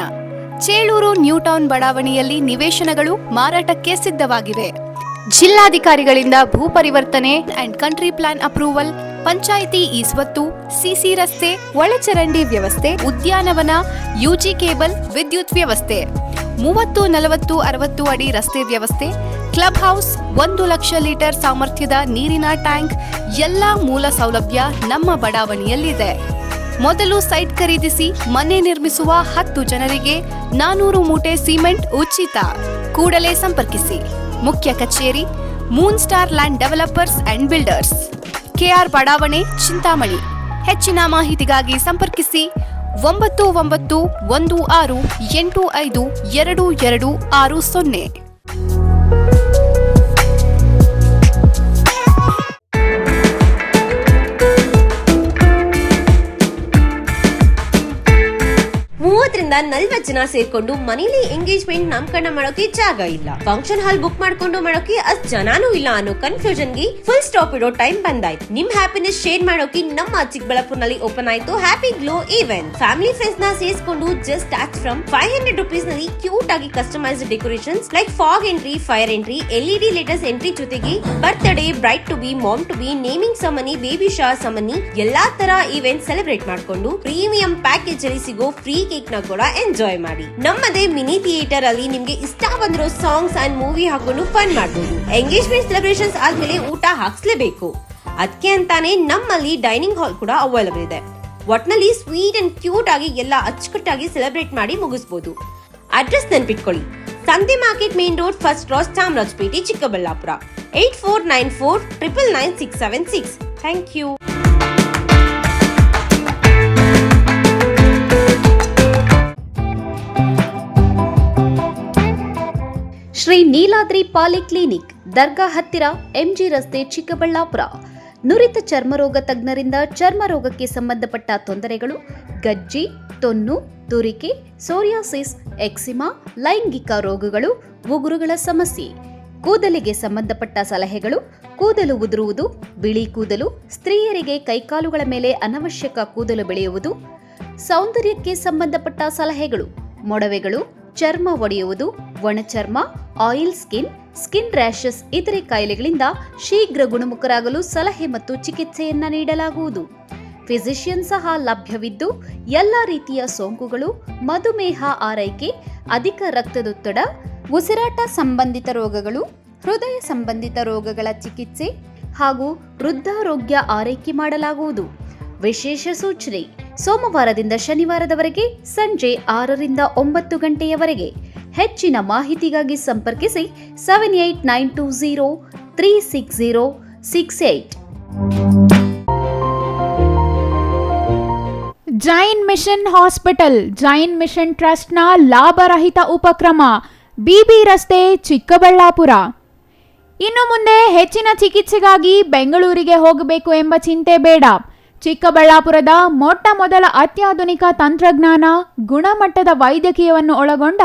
ಚೇಳೂರು ನ್ಯೂ ಟೌನ್ ಬಡಾವಣೆಯಲ್ಲಿ ನಿವೇಶನಗಳು ಮಾರಾಟಕ್ಕೆ ಸಿದ್ಧವಾಗಿವೆ. ಜಿಲ್ಲಾಧಿಕಾರಿಗಳಿಂದ ಭೂ ಪರಿವರ್ತನೆ and country plan approval, panchayat ಈಸ್ವತ್ತು, ಸಿಸಿ ರಸ್ತೆ, ಒಳಚರಂಡಿ ವ್ಯವಸ್ಥೆ, ಉದ್ಯಾನವನ, ಯುಜಿ ಕೇಬಲ್, ವಿದ್ಯುತ್ ವ್ಯವಸ್ಥೆ, 30, 40, 60 ಅಡಿ ರಸ್ತೆ ವ್ಯವಸ್ಥೆ, ಕ್ಲಬ್ ಹೌಸ್, 1 ಲಕ್ಷ ಲೀಟರ್ ಸಾಮರ್ಥ್ಯದ ನೀರಿನ ಟ್ಯಾಂಕ್, ಎಲ್ಲಾ ಮೂಲ ಸೌಲಭ್ಯ ನಮ್ಮ ಬಡಾವಣೆಯಲ್ಲಿದೆ. ಮೊದಲು ಸೈಟ್ ಖರೀದಿಸಿ ಮನೆ ನಿರ್ಮಿಸುವ 10 ಜನರಿಗೆ 400 ಮೂಟೆ ಸಿಮೆಂಟ್ ಉಚಿತ. ಕೂಡಲೇ ಸಂಪರ್ಕಿಸಿ. ಮುಖ್ಯ ಕಚೇರಿ, moon star land developers and builders, KR ಬಡಾವಣೆ, ಚಿಂತಾಮಣಿ. ಹೆಚ್ಚಿನ ಮಾಹಿತಿಗಾಗಿ ಸಂಪರ್ಕಿಸಿ 9916852260. ರಿಂದ 40 ಜನ ಸೇರ್ಕೊಂಡು ಮನೇಲಿ ಎಂಗೇಜ್ಮೆಂಟ್ ನಾಮಕರಣ ಮಾಡೋಕೆ ಜಾಗ ಇಲ್ಲ, ಫಂಕ್ಷನ್ ಹಾಲ್ ಬುಕ್ ಮಾಡ್ಕೊಂಡು ಮಾಡೋಕೆ ಅಷ್ಟ್ ಜನಾನೂ ಇಲ್ಲ ಅನ್ನೋ ಕನ್ಫ್ಯೂಷನ್ ಗೆ ಫುಲ್ ಸ್ಟಾಪ್ ಇಡೋ ಟೈಮ್ ಬಂದಾಯ್ತು. ನಿಮ್ ಹ್ಯಾಪಿನೆಸ್ ಶೇರ್ ಮಾಡೋಕೆ ನಮ್ಮ ಚಿಕ್ಕಬಳ್ಳಾಪುರನಲ್ಲಿ ಓಪನ್ ಆಯ್ತು happy glow event. Family friends ನ ಸೇರಿಸಿಕೊಂಡು ಜಸ್ಟ್ ಸ್ಟಾರ್ಟ್ ಫ್ರಮ್ 500 ರೂಪೀಸ್ ನಲ್ಲಿ ಕ್ಯೂಟ್ ಆಗಿ customised decorations like fog entry, fire entry, LED latest entry ಜೊತೆಗೆ birthday, bride to be, mom to be, naming ceremony, baby shower ceremony ಎಲ್ಲಾ ತರ event celebrate ಮಾಡ್ಕೊಂಡು premium package ಅಲ್ಲಿ ಸಿಗೋ free cake ನ ಕೂಡ ಎಂಜಾಯ್ ಮಾಡಿ. ನಮ್ಮದೇ ಮಿನಿ ಥಿಯೇಟರ್ ಅಲ್ಲಿ ನಿಮ್ಗೆ ಇಷ್ಟ ಬಂದಿರೋ ಸಾಂಗ್ಸ್ ಅಂಡ್ ಮೂವಿ ಹಾಕೊಂಡು ಫನ್ ಮಾಡಬಹುದು. ಎಂಗೇಜ್ಮೆಂಟ್ ಸೆಲೆಬ್ರೇಷನ್ಸ್ ಆದ್ಮೇಲೆ ಊಟ ಹಾಕ್ಸ್ಲೇಬೇಕು. ಅದಕ್ಕೆ ಅಂತಾನೆ ನಮ್ಮಲ್ಲಿ ಡೈನಿಂಗ್ ಹಾಲ್ ಕೂಡ ಅವೈಲಬಲ್ ಇದೆ. ಒಟ್ನಲ್ಲಿ ಸ್ವೀಟ್ ಅಂಡ್ ಕ್ಯೂಟ್ ಆಗಿ ಎಲ್ಲ ಅಚ್ಚುಕಟ್ಟಾಗಿ ಸೆಲೆಬ್ರೇಟ್ ಮಾಡಿ ಮುಗಿಸಬಹುದು. ಅಡ್ರೆಸ್ ನೆನ್ಪಿಟ್ಕೊಳ್ಳಿ, ಸಂತೆ market main road, first cross, Chamarajpet, Chikkaballapur. 8494999676. Thank you. Shri Neeladri polyclinic, dargah ಹತ್ತಿರ, ಎಂಜಿ ರಸ್ತೆ, ಚಿಕ್ಕಬಳ್ಳಾಪುರ. ನುರಿತ ಚರ್ಮರೋಗ ತಜ್ಞರಿಂದ ಚರ್ಮರೋಗಕ್ಕೆ ಸಂಬಂಧಪಟ್ಟ ತೊಂದರೆಗಳು, ಗಜ್ಜಿ, ತೊನ್ನು, ತುರಿಕೆ, ಸೋರಿಯಾಸಿಸ್, ಎಕ್ಸಿಮಾ, ಲೈಂಗಿಕ ರೋಗಗಳು, ಉಗುರುಗಳ ಸಮಸ್ಯೆ, ಕೂದಲಿಗೆ ಸಂಬಂಧಪಟ್ಟ ಸಲಹೆಗಳು, ಕೂದಲು ಉದುರುವುದು, ಬಿಳಿ ಕೂದಲು, ಸ್ತ್ರೀಯರಿಗೆ ಕೈಕಾಲುಗಳ ಮೇಲೆ ಅನವಶ್ಯಕ ಕೂದಲು ಬೆಳೆಯುವುದು, ಸೌಂದರ್ಯಕ್ಕೆ ಸಂಬಂಧಪಟ್ಟ ಸಲಹೆಗಳು, ಮೊಡವೆಗಳು, ಚರ್ಮ ಒಡೆಯುವುದು, ಒಣಚರ್ಮ, ಆಯಿಲ್ ಸ್ಕಿನ್, ಸ್ಕಿನ್ ರ್ಯಾಷಸ್ ಇತರೆ ಕಾಯಿಲೆಗಳಿಂದ ಶೀಘ್ರ ಗುಣಮುಖರಾಗಲು ಸಲಹೆ ಮತ್ತು ಚಿಕಿತ್ಸೆಯನ್ನ ನೀಡಲಾಗುವುದು. ಫಿಸಿಷಿಯನ್ ಸಹ ಲಭ್ಯವಿದ್ದು ಎಲ್ಲ ರೀತಿಯ ಸೋಂಕುಗಳು, ಮಧುಮೇಹ ಆರೈಕೆ, ಅಧಿಕ ರಕ್ತದೊತ್ತಡ, ಉಸಿರಾಟ ಸಂಬಂಧಿತ ರೋಗಗಳು, ಹೃದಯ ಸಂಬಂಧಿತ ರೋಗಗಳ ಚಿಕಿತ್ಸೆ ಹಾಗೂ ವೃದ್ಧಾರೋಗ್ಯ ಆರೈಕೆ ಮಾಡಲಾಗುವುದು. ವಿಶೇಷ ಸೂಚನೆ: ಸೋಮವಾರದಿಂದ ಶನಿವಾರದವರೆಗೆ ಸಂಜೆ 6ರಿಂದ 9 ಗಂಟೆಯವರೆಗೆ. ಹೆಚ್ಚಿನ ಮಾಹಿತಿಗಾಗಿ ಸಂಪರ್ಕಿಸಿ 7892036068. Jain mission hospital, Jain mission ಟ್ರಸ್ಟ್ನ ಲಾಭರಹಿತ ಉಪಕ್ರಮ, ಬಿಬಿ ರಸ್ತೆ, ಚಿಕ್ಕಬಳ್ಳಾಪುರ. ಇನ್ನು ಮುಂದೆ ಹೆಚ್ಚಿನ ಚಿಕಿತ್ಸೆಗಾಗಿ ಬೆಂಗಳೂರಿಗೆ ಹೋಗಬೇಕು ಎಂಬ ಚಿಂತೆ ಬೇಡ. ಚಿಕ್ಕಬಳ್ಳಾಪುರದ ಮೊಟ್ಟ ಮೊದಲ ಅತ್ಯಾಧುನಿಕ ತಂತ್ರಜ್ಞಾನ, ಗುಣಮಟ್ಟದ ವೈದ್ಯಕೀಯವನ್ನು ಒಳಗೊಂಡ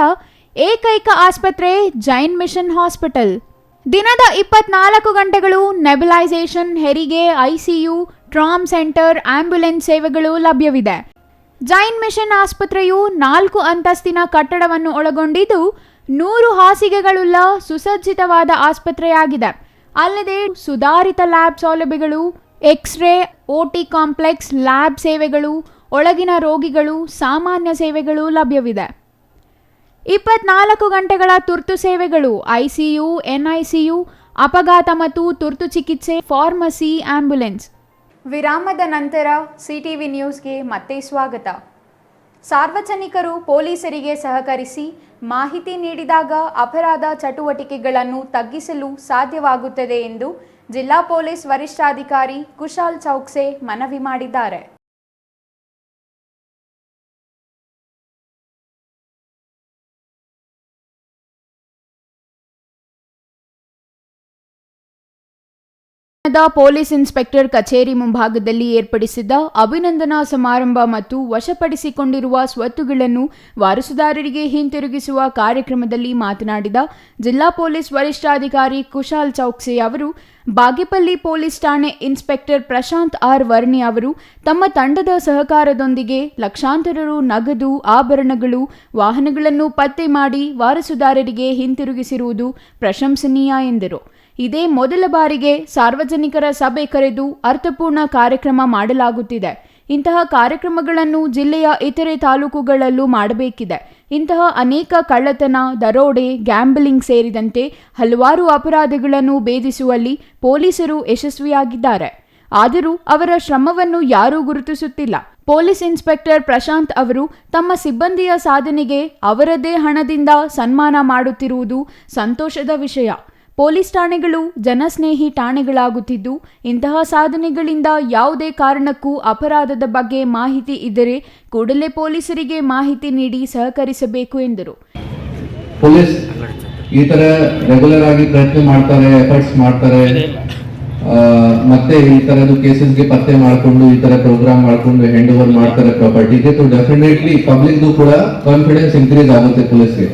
ಏಕೈಕ ಆಸ್ಪತ್ರೆ ಜೈನ್ ಮಿಷನ್ ಹಾಸ್ಪಿಟಲ್. ದಿನದ 24 ಗಂಟೆಗಳು ನೆಬುಲೈಸೇಷನ್, ಹೆರಿಗೆ, ಐಸಿಯು, ಟ್ರಾಮ್ ಸೆಂಟರ್, ಆಂಬ್ಯುಲೆನ್ಸ್ ಸೇವೆಗಳು ಲಭ್ಯವಿದೆ. ಜೈನ್ ಮಿಷನ್ ಆಸ್ಪತ್ರೆಯು 4 ಅಂತಸ್ತಿನ ಕಟ್ಟಡವನ್ನು ಒಳಗೊಂಡಿದ್ದು 100 ಹಾಸಿಗೆಗಳುಳ್ಳ ಸುಸಜ್ಜಿತವಾದ ಆಸ್ಪತ್ರೆಯಾಗಿದೆ. ಅಲ್ಲದೆ ಸುಧಾರಿತ ಲ್ಯಾಬ್ ಸೌಲಭ್ಯಗಳು, ಎಕ್ಸ್ರೇ, ಓಟಿ ಕಾಂಪ್ಲೆಕ್ಸ್, ಲ್ಯಾಬ್ ಸೇವೆಗಳು, ಒಳಗಿನ ರೋಗಿಗಳು, ಸಾಮಾನ್ಯ ಸೇವೆಗಳು ಲಭ್ಯವಿದೆ. 24 ಗಂಟೆಗಳ ತುರ್ತು ಸೇವೆಗಳು, ಐಸಿಯು, ಎನ್ಐಸಿಯು, ಅಪಘಾತ ಮತ್ತು ತುರ್ತು ಚಿಕಿತ್ಸೆ, ಫಾರ್ಮಸಿ, ಆಂಬ್ಯುಲೆನ್ಸ್. ವಿರಾಮದ ನಂತರ ಸಿಟಿವಿ ನ್ಯೂಸ್ಗೆ ಮತ್ತೆ ಸ್ವಾಗತ. ಸಾರ್ವಜನಿಕರು ಪೊಲೀಸರಿಗೆ ಸಹಕರಿಸಿ ಮಾಹಿತಿ ನೀಡಿದಾಗ ಅಪರಾಧ ಚಟುವಟಿಕೆಗಳನ್ನು ತಗ್ಗಿಸಲು ಸಾಧ್ಯವಾಗುತ್ತದೆ ಎಂದು ಜಿಲ್ಲಾ ಪೊಲೀಸ್ ವರಿಷ್ಠಾಧಿಕಾರಿ ಕುಶಾಲ್ ಚೌಕ್ಸೆ ಮನವಿ ಮಾಡಿದ್ದಾರೆ. ಪೊಲೀಸ್ ಇನ್ಸ್ಪೆಕ್ಟರ್ ಕಚೇರಿ ಮುಂಭಾಗದಲ್ಲಿ ಏರ್ಪಡಿಸಿದ್ದ ಅಭಿನಂದನಾ ಸಮಾರಂಭ ಮತ್ತು ವಶಪಡಿಸಿಕೊಂಡಿರುವ ಸ್ವತ್ತುಗಳನ್ನು ವಾರಸುದಾರರಿಗೆ ಹಿಂತಿರುಗಿಸುವ ಕಾರ್ಯಕ್ರಮದಲ್ಲಿ ಮಾತನಾಡಿದ ಜಿಲ್ಲಾ ಪೊಲೀಸ್ ವರಿಷ್ಠಾಧಿಕಾರಿ ಕುಶಾಲ್ ಚೌಕ್ಸೆ ಅವರು, ಬಾಗೇಪಲ್ಲಿ ಪೊಲೀಸ್ ಠಾಣೆ ಇನ್ಸ್ಪೆಕ್ಟರ್ ಪ್ರಶಾಂತ್ ಆರ್ ವರ್ಣಿ ಅವರು ತಮ್ಮ ತಂಡದ ಸಹಕಾರದೊಂದಿಗೆ ಲಕ್ಷಾಂತರ ರು ನಗದು, ಆಭರಣಗಳು, ವಾಹನಗಳನ್ನು ಪತ್ತೆ ಮಾಡಿ ವಾರಸುದಾರರಿಗೆ ಹಿಂತಿರುಗಿಸಿರುವುದು ಪ್ರಶಂಸನೀಯ ಎಂದರು. ಇದೇ ಮೊದಲ ಬಾರಿಗೆ ಸಾರ್ವಜನಿಕರ ಸಭೆ ಕರೆದು ಅರ್ಥಪೂರ್ಣ ಕಾರ್ಯಕ್ರಮ ಮಾಡಲಾಗುತ್ತಿದೆ. ಇಂತಹ ಕಾರ್ಯಕ್ರಮಗಳನ್ನು ಜಿಲ್ಲೆಯ ಇತರೆ ತಾಲೂಕುಗಳಲ್ಲೂ ಮಾಡಬೇಕಿದೆ. ಇಂತಹ ಅನೇಕ ಕಳ್ಳತನ, ದರೋಡೆ, ಗ್ಯಾಂಬ್ಲಿಂಗ್ ಸೇರಿದಂತೆ ಹಲವಾರು ಅಪರಾಧಗಳನ್ನು ಭೇದಿಸುವಲ್ಲಿ ಪೊಲೀಸರು ಯಶಸ್ವಿಯಾಗಿದ್ದಾರೆ. ಆದರೂ ಅವರ ಶ್ರಮವನ್ನು ಯಾರೂ ಗುರುತಿಸುತ್ತಿಲ್ಲ. ಪೊಲೀಸ್ ಇನ್ಸ್ಪೆಕ್ಟರ್ ಪ್ರಶಾಂತ್ ಅವರು ತಮ್ಮ ಸಿಬ್ಬಂದಿಯ ಸಾಧನೆಗೆ ಅವರದೇ ಹಣದಿಂದ ಸನ್ಮಾನ ಮಾಡುತ್ತಿರುವುದು ಸಂತೋಷದ ವಿಷಯ. ಪೊಲೀಸ್ ಠಾಣೆಗಳು ಜನಸ್ನೇಹಿ ಠಾಣೆಗಳಾಗುತ್ತಿದ್ದು, ಇಂತಹ ಸಾಧನೆಗಳಿಂದ ಯಾವುದೇ ಕಾರಣಕ್ಕೂ ಅಪರಾಧದ ಬಗ್ಗೆ ಮಾಹಿತಿ ಇದ್ದರೆ ಕೂಡಲೇ ಪೊಲೀಸರಿಗೆ ಮಾಹಿತಿ ನೀಡಿ ಸಹಕರಿಸಬೇಕು ಎಂದರು. ಪೊಲೀಸ್ ಈ ತರ ರೆಗ್ಯುಲರ್ ಆಗಿ ಪ್ರಯತ್ನ ಮಾಡ್ತಾರೆ, ಎಫರ್ಟ್ಸ್ ಮಾಡ್ತಾರೆ, ಮತ್ತೆ ಈ ತರದ್ದು ಕೇಸಸ್ಗೆ ಪತ್ತೆ ಮಾಡಿಕೊಂಡು ಈ ತರ ಪ್ರೋಗ್ರಾಮ್ ಮಾಡ್ಕೊಂಡು ಹ್ಯಾಂಡ್ ಓವರ್ ಮಾಡ್ತಾರೆ ಪ್ರಾಪರ್ಟಿಗೆ. ಸೊ ಡೆಫಿನೆಟ್ಲಿ ಪಬ್ಲಿಕ್ದು ಕೂಡ ಕಾನ್ಫಿಡೆನ್ಸ್ ಇನ್ಕ್ರೀಸ್ ಆಗುತ್ತೆ ಪೊಲೀಸ್ಗೆ.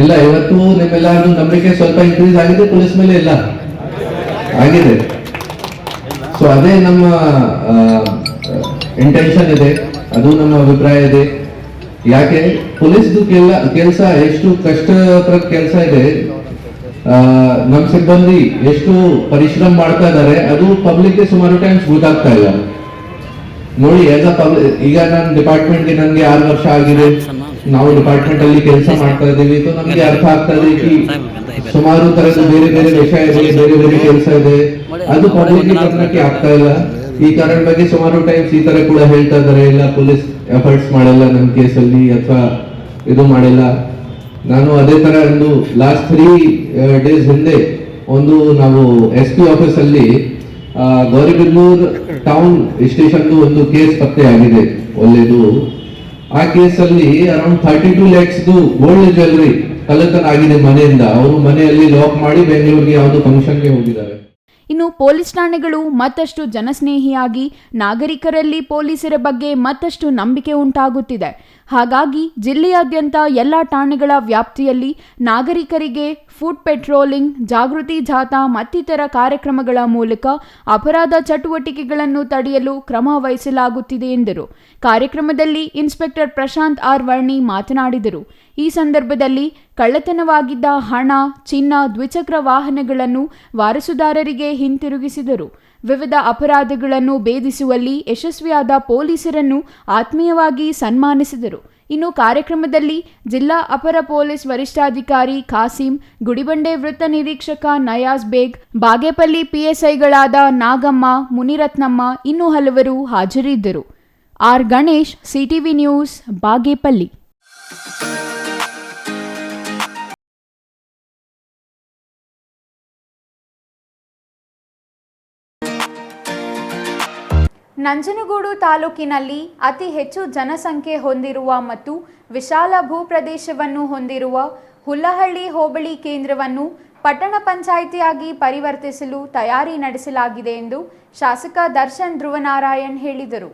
ಎಲ್ಲ ಇವತ್ತು ನಿಮ್ಮೆಲ್ಲರೂ ನಂಬಿಕೆ ಸ್ವಲ್ಪ ಇನ್ಕ್ರೀಸ್ ಆಗಿದೆ ಪೊಲೀಸ್ ಮೇಲೆ, ಎಲ್ಲ ಆಗಿದೆ. ಸೊ ಅದೇ ನಮ್ಮ ಇಂಟೆನ್ಷನ್ ಇದೆ, ಅದು ನಮ್ಮ ಅಭಿಪ್ರಾಯ ಇದೆ. ಯಾಕೆ ಪೊಲೀಸ್ದು ಕೆಲಸ ಎಷ್ಟು ಕಷ್ಟಕರ ಕೆಲಸ ಇದೆ, ನಮ್ಮ ಸಿಬ್ಬಂದಿ ಎಷ್ಟು ಪರಿಶ್ರಮ ಮಾಡ್ತಾ ಇದ್ದಾರೆ, ಅದು ಪಬ್ಲಿಕ್ಗೆ ಸುಮಾರು ಟೈಮ್ಸ್ ಗೊತ್ತಾಗ್ತಾ ಇಲ್ಲ. ನೋಡಿ, ಆಸ್ ಅ ಪಬ್ಲಿಕ್, ಈಗ ನನ್ನ ಡಿಪಾರ್ಟ್ಮೆಂಟ್ಗೆ ನನಗೆ 6 ವರ್ಷ ಆಗಿದೆ. ನಾವು ಡಿಪಾರ್ಟ್ಮೆಂಟ್ ಅಲ್ಲಿ ಕೆಲಸ ಮಾಡ್ತಾ ಇದ್ದೀವಿ, ಸೊ ನಮಗೆ ಅರ್ಥ ಆಗ್ತಾ ಇದೆ ಕಿ ಸುಮಾರು ತರದ ಬೇರೆ ಬೇರೆ ವಿಷಯ ಇದೆ, ಬೇರೆ ಬೇರೆ ಕೆಲಸ ಇದೆ, ಅದು ಪಬ್ಲಿಕ್ ಗಮನಕ್ಕೆ ಆಗ್ತಾ ಇಲ್ಲ. ಈ ಕಾರಣ ಬಗ್ಗೆ ಸುಮಾರು ಟೈಮ್ಸ್ ಈ ತರ ಕೂಡ ಹೇಳ್ತಾ ಇದ್ದಾರೆ, ಇಲ್ಲ ಪೊಲೀಸ್ ಎಫರ್ಟ್ಸ್ ಮಾಡಲ್ಲ ನಮ್ಮ ಕೇಸಲ್ಲಿ ಅಥವಾ ಇದು ಮಾಡಿಲ್ಲ. ನಾನು ಅದೇ ತರ ಒಂದು ಲಾಸ್ಟ್ 3 days ಹಿಂದೆ ಒಂದು ನಾವು SP ಆಫೀಸ್ ಅಲ್ಲಿ ಗೌರಿಬಿದನೂರ್ ಟೌನ್ ಸ್ಟೇಷನ್ ಒಂದು ಕೇಸ್ ಪತ್ತೆ ಆಗಿದೆ ಒಳ್ಳೆದು. ಆ ಕೇಸಲ್ಲಿ ಅರೌಂಡ್ 32 lakhs ಗೋಲ್ಡ್ ಜ್ಯುವೆಲ್ಲರಿ ಕಳ್ಳತನ ಆಗಿದೆ ಮನೆಯಿಂದ. ಅವರು ಮನೆಯಲ್ಲಿ ಲಾಕ್ ಮಾಡಿ ಬೆಂಗಳೂರಿಗೆ ಯಾವುದೋ ಫಂಕ್ಷನ್ಗೆ ಹೋಗಿದ್ದಾರೆ. ಇನ್ನು ಪೊಲೀಸ್ ಠಾಣೆಗಳು ಮತ್ತಷ್ಟು ಜನಸ್ನೇಹಿಯಾಗಿ ನಾಗರಿಕರಲ್ಲಿ ಪೊಲೀಸರ ಬಗ್ಗೆ ಮತ್ತಷ್ಟು ನಂಬಿಕೆ ಉಂಟಾಗುತ್ತಿದೆ. ಹಾಗಾಗಿ ಜಿಲ್ಲೆಯಾದ್ಯಂತ ಎಲ್ಲ ಠಾಣೆಗಳ ವ್ಯಾಪ್ತಿಯಲ್ಲಿ ನಾಗರಿಕರಿಗೆ ಫುಡ್ ಪೆಟ್ರೋಲಿಂಗ್, ಜಾಗೃತಿ ಜಾಥಾ ಮತ್ತಿತರ ಕಾರ್ಯಕ್ರಮಗಳ ಮೂಲಕ ಅಪರಾಧ ಚಟುವಟಿಕೆಗಳನ್ನು ತಡೆಯಲು ಕ್ರಮ ವಹಿಸಲಾಗುತ್ತಿದೆ ಎಂದರು. ಕಾರ್ಯಕ್ರಮದಲ್ಲಿ ಇನ್ಸ್ಪೆಕ್ಟರ್ ಪ್ರಶಾಂತ್ ಆರ್ ವರ್ಣಿ ಮಾತನಾಡಿದರು. ಈ ಸಂದರ್ಭದಲ್ಲಿ ಕಳ್ಳತನವಾಗಿದ್ದ ಹಣ, ಚಿನ್ನ, ದ್ವಿಚಕ್ರ ವಾಹನಗಳನ್ನು ವಾರಸುದಾರರಿಗೆ ಹಿಂತಿರುಗಿಸಿದರು. ವಿವಿಧ ಅಪರಾಧಗಳನ್ನು ಭೇದಿಸುವಲ್ಲಿ ಯಶಸ್ವಿಯಾದ ಪೊಲೀಸರನ್ನು ಆತ್ಮೀಯವಾಗಿ ಸನ್ಮಾನಿಸಿದರು. ಇನ್ನು ಕಾರ್ಯಕ್ರಮದಲ್ಲಿ ಜಿಲ್ಲಾ ಅಪರ ಪೊಲೀಸ್ ವರಿಷ್ಠಾಧಿಕಾರಿ ಖಾಸಿಂ, ಗುಡಿಬಂಡೆ ವೃತ್ತ ನಿರೀಕ್ಷಕ ನಯಾಜ್ ಬೇಗ್, ಬಾಗೇಪಲ್ಲಿ PSIಗಳಾದ ನಾಗಮ್ಮ, ಮುನಿರತ್ನಮ್ಮ ಇನ್ನೂ ಹಲವರು ಹಾಜರಿದ್ದರು. R Ganesh, CTV news, Bagepalli. Nanjangud ತಾಲೂಕಿನಲ್ಲಿ ಅತಿ ಹೆಚ್ಚು ಜನಸಂಖ್ಯೆ ಹೊಂದಿರುವ ಮತ್ತು ವಿಶಾಲ ಭೂಪ್ರದೇಶವನ್ನು ಹೊಂದಿರುವ ಹುಲ್ಲಹಳ್ಳಿ ಹೋಬಳಿ ಕೇಂದ್ರವನ್ನು ಪಟ್ಟಣ ಪಂಚಾಯಿತಿಯಾಗಿ ಪರಿವರ್ತಿಸಲು ತಯಾರಿ ನಡೆಸಲಾಗಿದೆ ಎಂದು ಶಾಸಕ ದರ್ಶನ್ ಧ್ರುವನಾರಾಯಣ್ ಹೇಳಿದರು.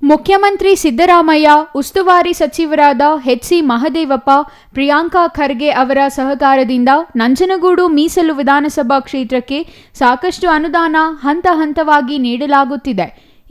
ಮುಖ್ಯಮಂತ್ರಿ ಸಿದ್ದರಾಮಯ್ಯ, ಉಸ್ತುವಾರಿ ಸಚಿವರಾದ HC ಮಹದೇವಪ್ಪ, ಪ್ರಿಯಾಂಕಾ ಖರ್ಗೆ ಅವರ ಸಹಕಾರದಿಂದ ನಂಜನಗೂಡು ಮೀಸಲು ವಿಧಾನಸಭಾ ಕ್ಷೇತ್ರಕ್ಕೆ ಸಾಕಷ್ಟು ಅನುದಾನ ಹಂತ ಹಂತವಾಗಿ ನೀಡಲಾಗುತ್ತಿದೆ.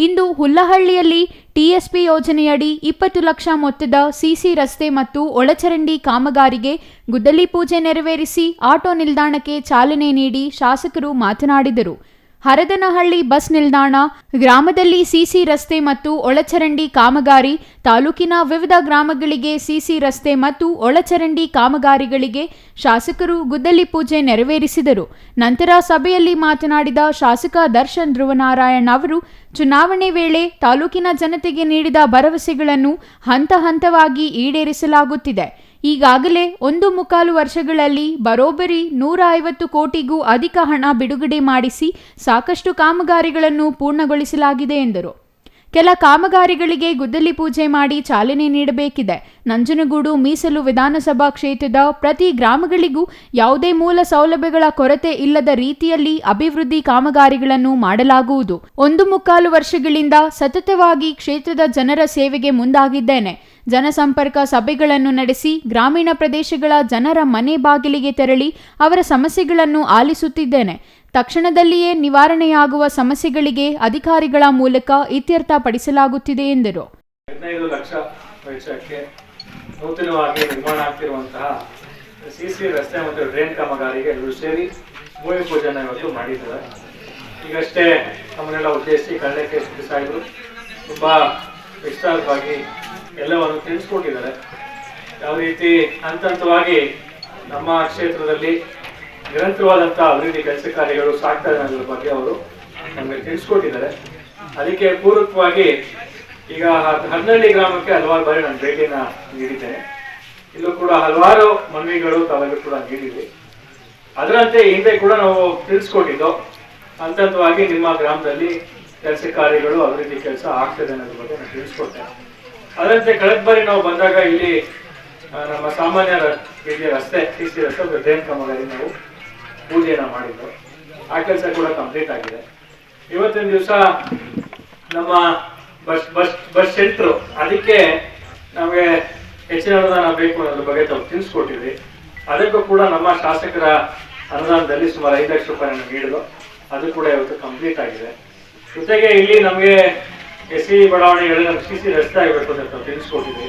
ಇಂದು ಹುಲ್ಲಹಳ್ಳಿಯಲ್ಲಿ TSP ಯೋಜನೆಯಡಿ 20 ಲಕ್ಷ ಮೊತ್ತದ CC ರಸ್ತೆ ಮತ್ತು ಒಳಚರಂಡಿ ಕಾಮಗಾರಿಗೆ ಗುದ್ದಲಿ ಪೂಜೆ ನೆರವೇರಿಸಿ ಆಟೋ ನಿಲ್ದಾಣಕ್ಕೆ ಚಾಲನೆ ನೀಡಿ ಶಾಸಕರು ಮಾತನಾಡಿದರು. ಹರದನಹಳ್ಳಿ ಬಸ್ ನಿಲ್ದಾಣ, ಗ್ರಾಮದಲ್ಲಿ CC ರಸ್ತೆ ಮತ್ತು ಒಳಚರಂಡಿ ಕಾಮಗಾರಿ, ತಾಲೂಕಿನ ವಿವಿಧ ಗ್ರಾಮಗಳಿಗೆ CC ರಸ್ತೆ ಮತ್ತು ಒಳಚರಂಡಿ ಕಾಮಗಾರಿಗಳಿಗೆ ಶಾಸಕರು ಗುದ್ದಲಿ ಪೂಜೆ ನೆರವೇರಿಸಿದರು. ನಂತರ ಸಭೆಯಲ್ಲಿ ಮಾತನಾಡಿದ ಶಾಸಕ ದರ್ಶನ್ ಧ್ರುವನಾರಾಯಣ್ ಅವರು, ಚುನಾವಣೆ ವೇಳೆ ತಾಲೂಕಿನ ಜನತೆಗೆ ನೀಡಿದ ಭರವಸೆಗಳನ್ನು ಹಂತ ಹಂತವಾಗಿ ಈಡೇರಿಸಲಾಗುತ್ತಿದೆ. ಈಗಾಗಲೇ 1.25 ವರ್ಷಗಳಲ್ಲಿ ಬರೋಬ್ಬರಿ 150 ಕೋಟಿಗೂ ಅಧಿಕ ಹಣ ಬಿಡುಗಡೆ ಮಾಡಿಸಿ ಸಾಕಷ್ಟು ಕಾಮಗಾರಿಗಳನ್ನು ಪೂರ್ಣಗೊಳಿಸಲಾಗಿದೆ ಎಂದರು. ಕೆಲ ಕಾಮಗಾರಿಗಳಿಗೆ ಗುದ್ದಲಿ ಪೂಜೆ ಮಾಡಿ ಚಾಲನೆ ನೀಡಬೇಕಿದೆ. ನಂಜನಗೂಡು ಮೀಸಲು ವಿಧಾನಸಭಾ ಕ್ಷೇತ್ರದ ಪ್ರತಿ ಗ್ರಾಮಗಳಿಗೂ ಯಾವುದೇ ಮೂಲ ಸೌಲಭ್ಯಗಳ ಕೊರತೆ ಇಲ್ಲದ ರೀತಿಯಲ್ಲಿ ಅಭಿವೃದ್ಧಿ ಕಾಮಗಾರಿಗಳನ್ನು ಮಾಡಲಾಗುವುದು. 1.25 ವರ್ಷಗಳಿಂದ ಸತತವಾಗಿ ಕ್ಷೇತ್ರದ ಜನರ ಸೇವೆಗೆ ಮುಂದಾಗಿದ್ದೇನೆ. ಜನಸಂಪರ್ಕ ಸಭೆಗಳನ್ನು ನಡೆಸಿ ಗ್ರಾಮೀಣ ಪ್ರದೇಶಗಳ ಜನರ ಮನೆ ಬಾಗಿಲಿಗೆ ತೆರಳಿ ಅವರ ಸಮಸ್ಯೆಗಳನ್ನು ಆಲಿಸುತ್ತಿದ್ದೇನೆ. ತಕ್ಷಣದಲ್ಲಿಯೇ ನಿವಾರಣೆಯಾಗುವ ಸಮಸ್ಯೆಗಳಿಗೆ ಅಧಿಕಾರಿಗಳ ಮೂಲಕ ಇತ್ಯರ್ಥಪಡಿಸಲಾಗುತ್ತಿದೆ ಎಂದರು. 15 ಲಕ್ಷ ವೆಚ್ಚಕ್ಕೆ ನೂತನವಾಗಿ ನಿರ್ಮಾಣ ಆಗ್ತಿರುವಂತಹ CC ರಸ್ತೆ ಮತ್ತು ಡ್ರೈನ್ ಕಾಮಗಾರಿಗೆ ಎಲ್ಲರೂ ಸೇರಿ ಭೂಮಿ ಪೂಜೆನ ಇವತ್ತು ಮಾಡಿದ್ದಾರೆ. ಈಗಷ್ಟೇ ನಮ್ಮನ್ನೆಲ್ಲ ಉದ್ದೇಶಿಸಿ ಕಳ್ಳಕ್ಕೆ ಸಾಹೇಬರು ತುಂಬ ವಿಸ್ತಾರವಾಗಿ ಎಲ್ಲವನ್ನು ತಿಳಿಸ್ಕೊಟ್ಟಿದ್ದಾರೆ. ಯಾವ ರೀತಿ ಹಂತ ಹಂತವಾಗಿ ನಮ್ಮ ಕ್ಷೇತ್ರದಲ್ಲಿ ನಿರಂತರವಾದಂಥ ಅಭಿವೃದ್ಧಿ ಕೆಲಸ ಕಾರ್ಯಗಳು ಸಾಗ್ತಾ ಇದೆ ಅನ್ನೋದ್ರ ಬಗ್ಗೆ ಅವರು ನಮಗೆ ತಿಳಿಸ್ಕೊಟ್ಟಿದ್ದಾರೆ. ಅದಕ್ಕೆ ಪೂರಕವಾಗಿ ಈಗ ಹರನಹಳ್ಳಿ ಗ್ರಾಮಕ್ಕೆ ಹಲವಾರು ಬಾರಿ ನಾನು ಭೇಟಿನ ನೀಡಿದ್ದೇನೆ. ಇಲ್ಲೂ ಕೂಡ ಹಲವಾರು ಮನವಿಗಳು ತಾವೆಲ್ಲರೂ ಕೂಡ ನೀಡಿದ್ವಿ. ಅದರಂತೆ ಹಿಂದೆ ಕೂಡ ನಾವು ತಿಳಿಸ್ಕೊಟ್ಟಿದ್ದು ಹಂತ ಹಂತವಾಗಿ ನಿಮ್ಮ ಗ್ರಾಮದಲ್ಲಿ ಕೆಲಸ ಕಾರ್ಯಗಳು ಅಭಿವೃದ್ಧಿ ಕೆಲಸ ಆಗ್ತದೆ ಅನ್ನೋದ್ರ ಬಗ್ಗೆ ನಾನು ತಿಳಿಸ್ಕೊಟ್ಟೆ. ಅದರಂತೆ ಕಳೆದ ಬಾರಿ ನಾವು ಬಂದಾಗ ಇಲ್ಲಿ ನಮ್ಮ ಸಾಮಾನ್ಯ ರೀತಿಯ ರಸ್ತೆ CC ರಸ್ತೆ ಡ್ರೈನ್ ಕಾಮಗಾರಿ ನಾವು ಪೂಜೆಯನ್ನು ಮಾಡಿದ್ದು. ಆ ಕೆಲಸ ಕೂಡ ಕಂಪ್ಲೀಟ್ ಆಗಿದೆ. ಇವತ್ತಿನ ದಿವಸ ನಮ್ಮ ಬಸ್ ಸೆಂಟ್ರು ಅದಕ್ಕೆ ನಮಗೆ ಹೆಚ್ಚಿನ ಅನುದಾನ ಬೇಕು ಅನ್ನೋದ್ರ ಬಗ್ಗೆ ತಾವು ತಿಳಿಸ್ಕೊಟ್ಟಿದ್ವಿ. ಅದಕ್ಕೂ ಕೂಡ ನಮ್ಮ ಶಾಸಕರ ಅನುದಾನದಲ್ಲಿ ಸುಮಾರು 5 ಲಕ್ಷ ರೂಪಾಯಿಯನ್ನು ನೀಡಿದ್ರು. ಅದು ಕೂಡ ಇವತ್ತು ಕಂಪ್ಲೀಟ್ ಆಗಿದೆ. ಜೊತೆಗೆ ಇಲ್ಲಿ ನಮಗೆ SC ಬಡಾವಣೆಗಳಲ್ಲಿ ನಮ್ಗೆ CC ರಸ್ತೆ ಆಗಬೇಕು ಅಂತ ನಾವು ತಿಳಿಸ್ಕೊಟ್ಟಿದ್ವಿ.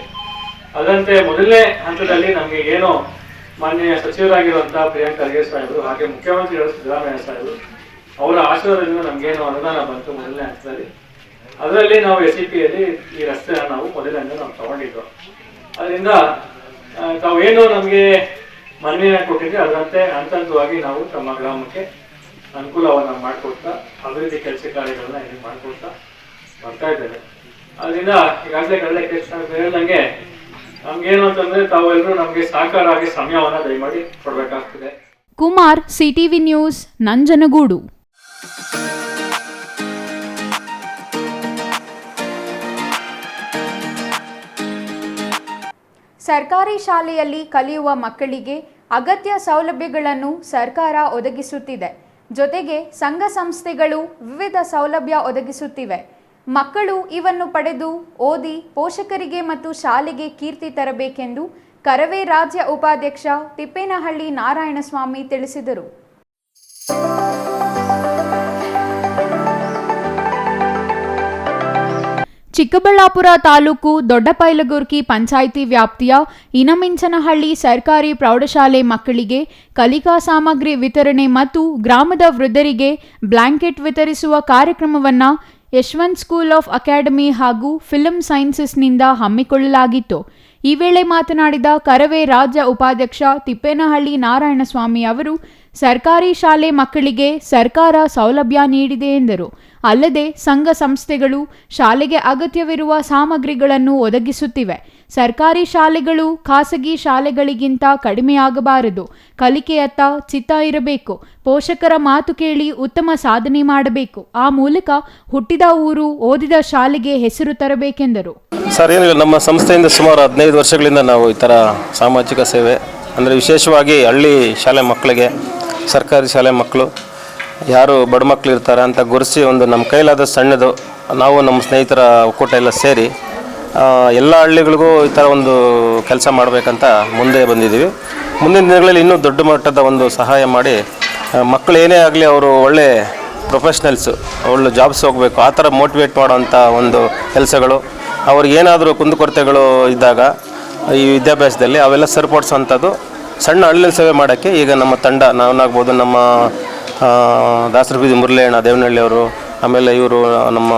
ಅದರಂತೆ ಮೊದಲನೇ ಹಂತದಲ್ಲಿ ನಮಗೆ ಏನು ಮಾನ್ಯ ಸಚಿವರಾಗಿರುವಂತಹ ಪ್ರಿಯಾಂಕಾ ಖರ್ಗೆ ಸಾಹೇಬರು ಹಾಗೆ ಮುಖ್ಯಮಂತ್ರಿಗಳು ಸಿದ್ದರಾಮಯ್ಯ ಸಾಹೇಬರು ಅವರ ಆಶೀರ್ವಾದದಿಂದ ನಮಗೇನು ಅನುದಾನ ಬಂತು ಮೊದಲನೇ ಹಂತದಲ್ಲಿ. ಅದರಲ್ಲಿ ನಾವು SCPಯಲ್ಲಿ ಈ ರಸ್ತೆನ ನಾವು ಮೊದಲನೇ ನಾವು ತಗೊಂಡಿದ್ದು. ಅದರಿಂದ ತಾವೇನು ನಮಗೆ ಮನವಿನ ಕೊಟ್ಟಿದ್ವಿ ಅದರಂತೆ ಹಂತವಾಗಿ ನಾವು ತಮ್ಮ ಗ್ರಾಮಕ್ಕೆ ಅನುಕೂಲವನ್ನು ಮಾಡಿಕೊಡ್ತಾ ಅಭಿವೃದ್ಧಿ ಕೆಲಸ ಕಾರ್ಯಗಳನ್ನ ಇಲ್ಲಿ ಮಾಡಿಕೊಡ್ತಾ ಬರ್ತಾ ಇದ್ದೇವೆ. ಅದರಿಂದ ಈಗಾಗಲೇ ಕಳೆದ ಹೇಳ್ದಂಗೆ ನಮ್ಗೇನು ಅಂತಂದ್ರೆ ತಾವೆಲ್ಲರೂ ನಮಗೆ ಸಹಕಾರ ಆಗಿ ಸಮಯವನ್ನು ದಯಮಾಡಿ ಕೊಡಬೇಕಾಗ್ತದೆ. Kumar, CTV news, Nanjangud. ಸರ್ಕಾರಿ ಶಾಲೆಯಲ್ಲಿ ಕಲಿಯುವ ಮಕ್ಕಳಿಗೆ ಅಗತ್ಯ ಸೌಲಭ್ಯಗಳನ್ನು ಸರ್ಕಾರ ಒದಗಿಸುತ್ತಿದೆ. ಜೊತೆಗೆ ಸಂಘ ಸಂಸ್ಥೆಗಳು ವಿವಿಧ ಸೌಲಭ್ಯ ಒದಗಿಸುತ್ತಿವೆ. ಮಕ್ಕಳು ಇವನ್ನು ಪಡೆದು ಓದಿ ಪೋಷಕರಿಗೆ ಮತ್ತು ಶಾಲೆಗೆ ಕೀರ್ತಿ ತರಬೇಕೆಂದು ಕರವೇ ರಾಜ್ಯ ಉಪಾಧ್ಯಕ್ಷ ತಿಪ್ಪೇನಹಳ್ಳಿ ನಾರಾಯಣಸ್ವಾಮಿ ತಿಳಿಸಿದರು. ಚಿಕ್ಕಬಳ್ಳಾಪುರ ತಾಲೂಕು ದೊಡ್ಡಪೈಲಗುರ್ಕಿ ಪಂಚಾಯಿತಿ ವ್ಯಾಪ್ತಿಯ ಇನಮಿಂಚನಹಳ್ಳಿ ಸರ್ಕಾರಿ ಪ್ರೌಢಶಾಲೆ ಮಕ್ಕಳಿಗೆ ಕಲಿಕಾ ಸಾಮಗ್ರಿ ವಿತರಣೆ ಮತ್ತು ಗ್ರಾಮದ ವೃದ್ಧರಿಗೆ ಬ್ಲಾಂಕೆಟ್ ವಿತರಿಸುವ ಕಾರ್ಯಕ್ರಮವನ್ನು ಯಶವಂತ್ ಸ್ಕೂಲ್ ಆಫ್ ಅಕಾಡೆಮಿ ಹಾಗೂ ಫಿಲ್ಮ್ ಸೈನ್ಸಸ್ನಿಂದ ಹಮ್ಮಿಕೊಳ್ಳಲಾಗಿತ್ತು. ಈ ವೇಳೆ ಮಾತನಾಡಿದ ಕರವೇ ರಾಜ್ಯ ಉಪಾಧ್ಯಕ್ಷ ತಿಪ್ಪೇನಹಳ್ಳಿ ನಾರಾಯಣಸ್ವಾಮಿ ಅವರು ಸರ್ಕಾರಿ ಶಾಲೆ ಮಕ್ಕಳಿಗೆ ಸರ್ಕಾರ ಸೌಲಭ್ಯ ನೀಡಿದೆ ಎಂದರು. ಅಲ್ಲದೆ ಸಂಘ ಸಂಸ್ಥೆಗಳು ಶಾಲೆಗೆ ಅಗತ್ಯವಿರುವ ಸಾಮಗ್ರಿಗಳನ್ನು ಒದಗಿಸುತ್ತಿವೆ. ಸರ್ಕಾರಿ ಶಾಲೆಗಳು ಖಾಸಗಿ ಶಾಲೆಗಳಿಗಿಂತ ಕಡಿಮೆಯಾಗಬಾರದು. ಕಲಿಕೆಯತ್ತ ಚಿತ್ತ ಇರಬೇಕು. ಪೋಷಕರ ಮಾತು ಕೇಳಿ ಉತ್ತಮ ಸಾಧನೆ ಮಾಡಬೇಕು. ಆ ಮೂಲಕ ಹುಟ್ಟಿದ ಊರು ಓದಿದ ಶಾಲೆಗೆ ಹೆಸರು ತರಬೇಕೆಂದರು. ಸರ್, ಏನಿಲ್ಲ, ನಮ್ಮ ಸಂಸ್ಥೆಯಿಂದ ಸುಮಾರು 15 ವರ್ಷಗಳಿಂದ ನಾವು ಈ ಥರ ಸಾಮಾಜಿಕ ಸೇವೆ ಅಂದರೆ ವಿಶೇಷವಾಗಿ ಹಳ್ಳಿ ಶಾಲೆ ಮಕ್ಕಳಿಗೆ, ಸರ್ಕಾರಿ ಶಾಲೆ ಮಕ್ಕಳು ಯಾರು ಬಡ ಮಕ್ಕಳು ಇರ್ತಾರೆ ಅಂತ ಗುರುಸಿ ಒಂದು ನಮ್ಮ ಕೈಲಾದ ಸಣ್ಣದು ನಾವು ನಮ್ಮ ಸ್ನೇಹಿತರ ಒಕ್ಕೂಟ ಎಲ್ಲ ಸೇರಿ ಎಲ್ಲ ಹಳ್ಳಿಗಳಿಗೂ ಈ ಥರ ಒಂದು ಕೆಲಸ ಮಾಡಬೇಕಂತ ಮುಂದೆ ಬಂದಿದ್ದೀವಿ. ಮುಂದಿನ ದಿನಗಳಲ್ಲಿ ಇನ್ನೂ ದೊಡ್ಡ ಮಟ್ಟದ ಒಂದು ಸಹಾಯ ಮಾಡಿ ಮಕ್ಕಳು ಏನೇ ಆಗಲಿ ಅವರು ಒಳ್ಳೆ ಪ್ರೊಫೆಷ್ನಲ್ಸು, ಒಳ್ಳೆ ಜಾಬ್ಸ್ ಹೋಗಬೇಕು, ಆ ಥರ ಮೋಟಿವೇಟ್ ಮಾಡೋವಂಥ ಒಂದು ಕೆಲಸಗಳು, ಅವ್ರಿಗೇನಾದರೂ ಕುಂದುಕೊರತೆಗಳು ಇದ್ದಾಗ ಈ ವಿದ್ಯಾಭ್ಯಾಸದಲ್ಲಿ ಅವೆಲ್ಲ ಸರಿಪಡಿಸೋವಂಥದ್ದು ಸಣ್ಣ ಹಳ್ಳಿ ಸೇವೆ ಮಾಡೋಕ್ಕೆ ಈಗ ನಮ್ಮ ತಂಡ, ನಾವಾಗ್ಬೋದು, ನಮ್ಮ ದಾಸರ ಬೀದಿ ಮುರಳಿಯಣ್ಣ ದೇವನಹಳ್ಳಿ ಅವರು, ಆಮೇಲೆ ಇವರು ನಮ್ಮ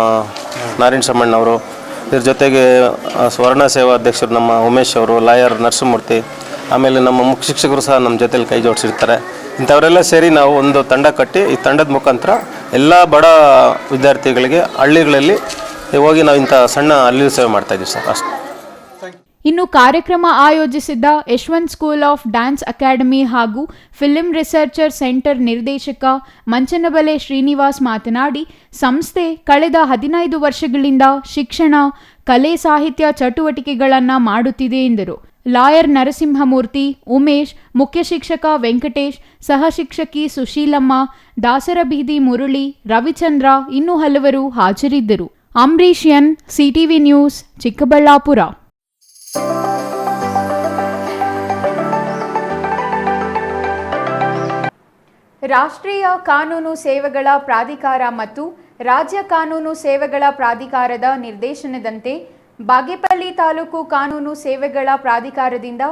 ನಾರಾಯಣ ಶಮ್ಮಣ್ಣವರು, ಇದ್ರ ಜೊತೆಗೆ ಸ್ವರ್ಣ ಸೇವಾ ಅಧ್ಯಕ್ಷರು ನಮ್ಮ ಉಮೇಶ್ ಅವರು, ಲಾಯರ್ ನರಸಿಂಹಮೂರ್ತಿ, ಆಮೇಲೆ ನಮ್ಮ ಮುಖ್ಯ ಶಿಕ್ಷಕರು ಸಹ ನಮ್ಮ ಜೊತೆಲಿ ಕೈ ಜೋಡಿಸಿರ್ತಾರೆ. ಇಂಥವರೆಲ್ಲ ಸೇರಿ ನಾವು ಒಂದು ತಂಡ ಕಟ್ಟಿ ಈ ತಂಡದ ಮುಖಾಂತರ ಎಲ್ಲ ಬಡ ವಿದ್ಯಾರ್ಥಿಗಳಿಗೆ ಹಳ್ಳಿಗಳಲ್ಲಿ ಹೋಗಿ ನಾವು ಇಂಥ ಸಣ್ಣ ಹಳ್ಳಿ ಸೇವೆ ಮಾಡ್ತಾಯಿದ್ದೀವಿ ಸರ್. ಅಷ್ಟು. ಇನ್ನು ಕಾರ್ಯಕ್ರಮ ಆಯೋಜಿಸಿದ್ದ Yashwant school of dance academy ಹಾಗೂ ಫಿಲ್ಮ್ ರಿಸರ್ಚರ್ ಸೆಂಟರ್ ನಿರ್ದೇಶಕ ಮಂಚನಬಲೆ ಶ್ರೀನಿವಾಸ್ ಮಾತನಾಡಿ, ಸಂಸ್ಥೆ ಕಳೆದ 15 ವರ್ಷಗಳಿಂದ ಶಿಕ್ಷಣ, ಕಲೆ, ಸಾಹಿತ್ಯ ಚಟುವಟಿಕೆಗಳನ್ನು ಮಾಡುತ್ತಿದೆ ಎಂದರು. ಲಾಯರ್ ನರಸಿಂಹಮೂರ್ತಿ, ಉಮೇಶ್, ಮುಖ್ಯ ಶಿಕ್ಷಕ ವೆಂಕಟೇಶ್, ಸಹ ಶಿಕ್ಷಕಿ ಸುಶೀಲಮ್ಮ, ದಾಸರ ಬೀದಿ ಮುರಳಿ, ರವಿಚಂದ್ರ ಇನ್ನೂ ಹಲವರು ಹಾಜರಿದ್ದರು. Ambareesh N, CTV news, Chikkaballapur. ರಾಷ್ಟ್ರೀಯ ಕಾನೂನು ಸೇವೆಗಳ ಪ್ರಾಧಿಕಾರ ಮತ್ತು ರಾಜ್ಯ ಕಾನೂನು ಸೇವೆಗಳ ಪ್ರಾಧಿಕಾರದ ನಿರ್ದೇಶನದಂತೆ ಬಾಗೇಪಲ್ಲಿ ತಾಲೂಕು ಕಾನೂನು ಸೇವೆಗಳ ಪ್ರಾಧಿಕಾರದಿಂದ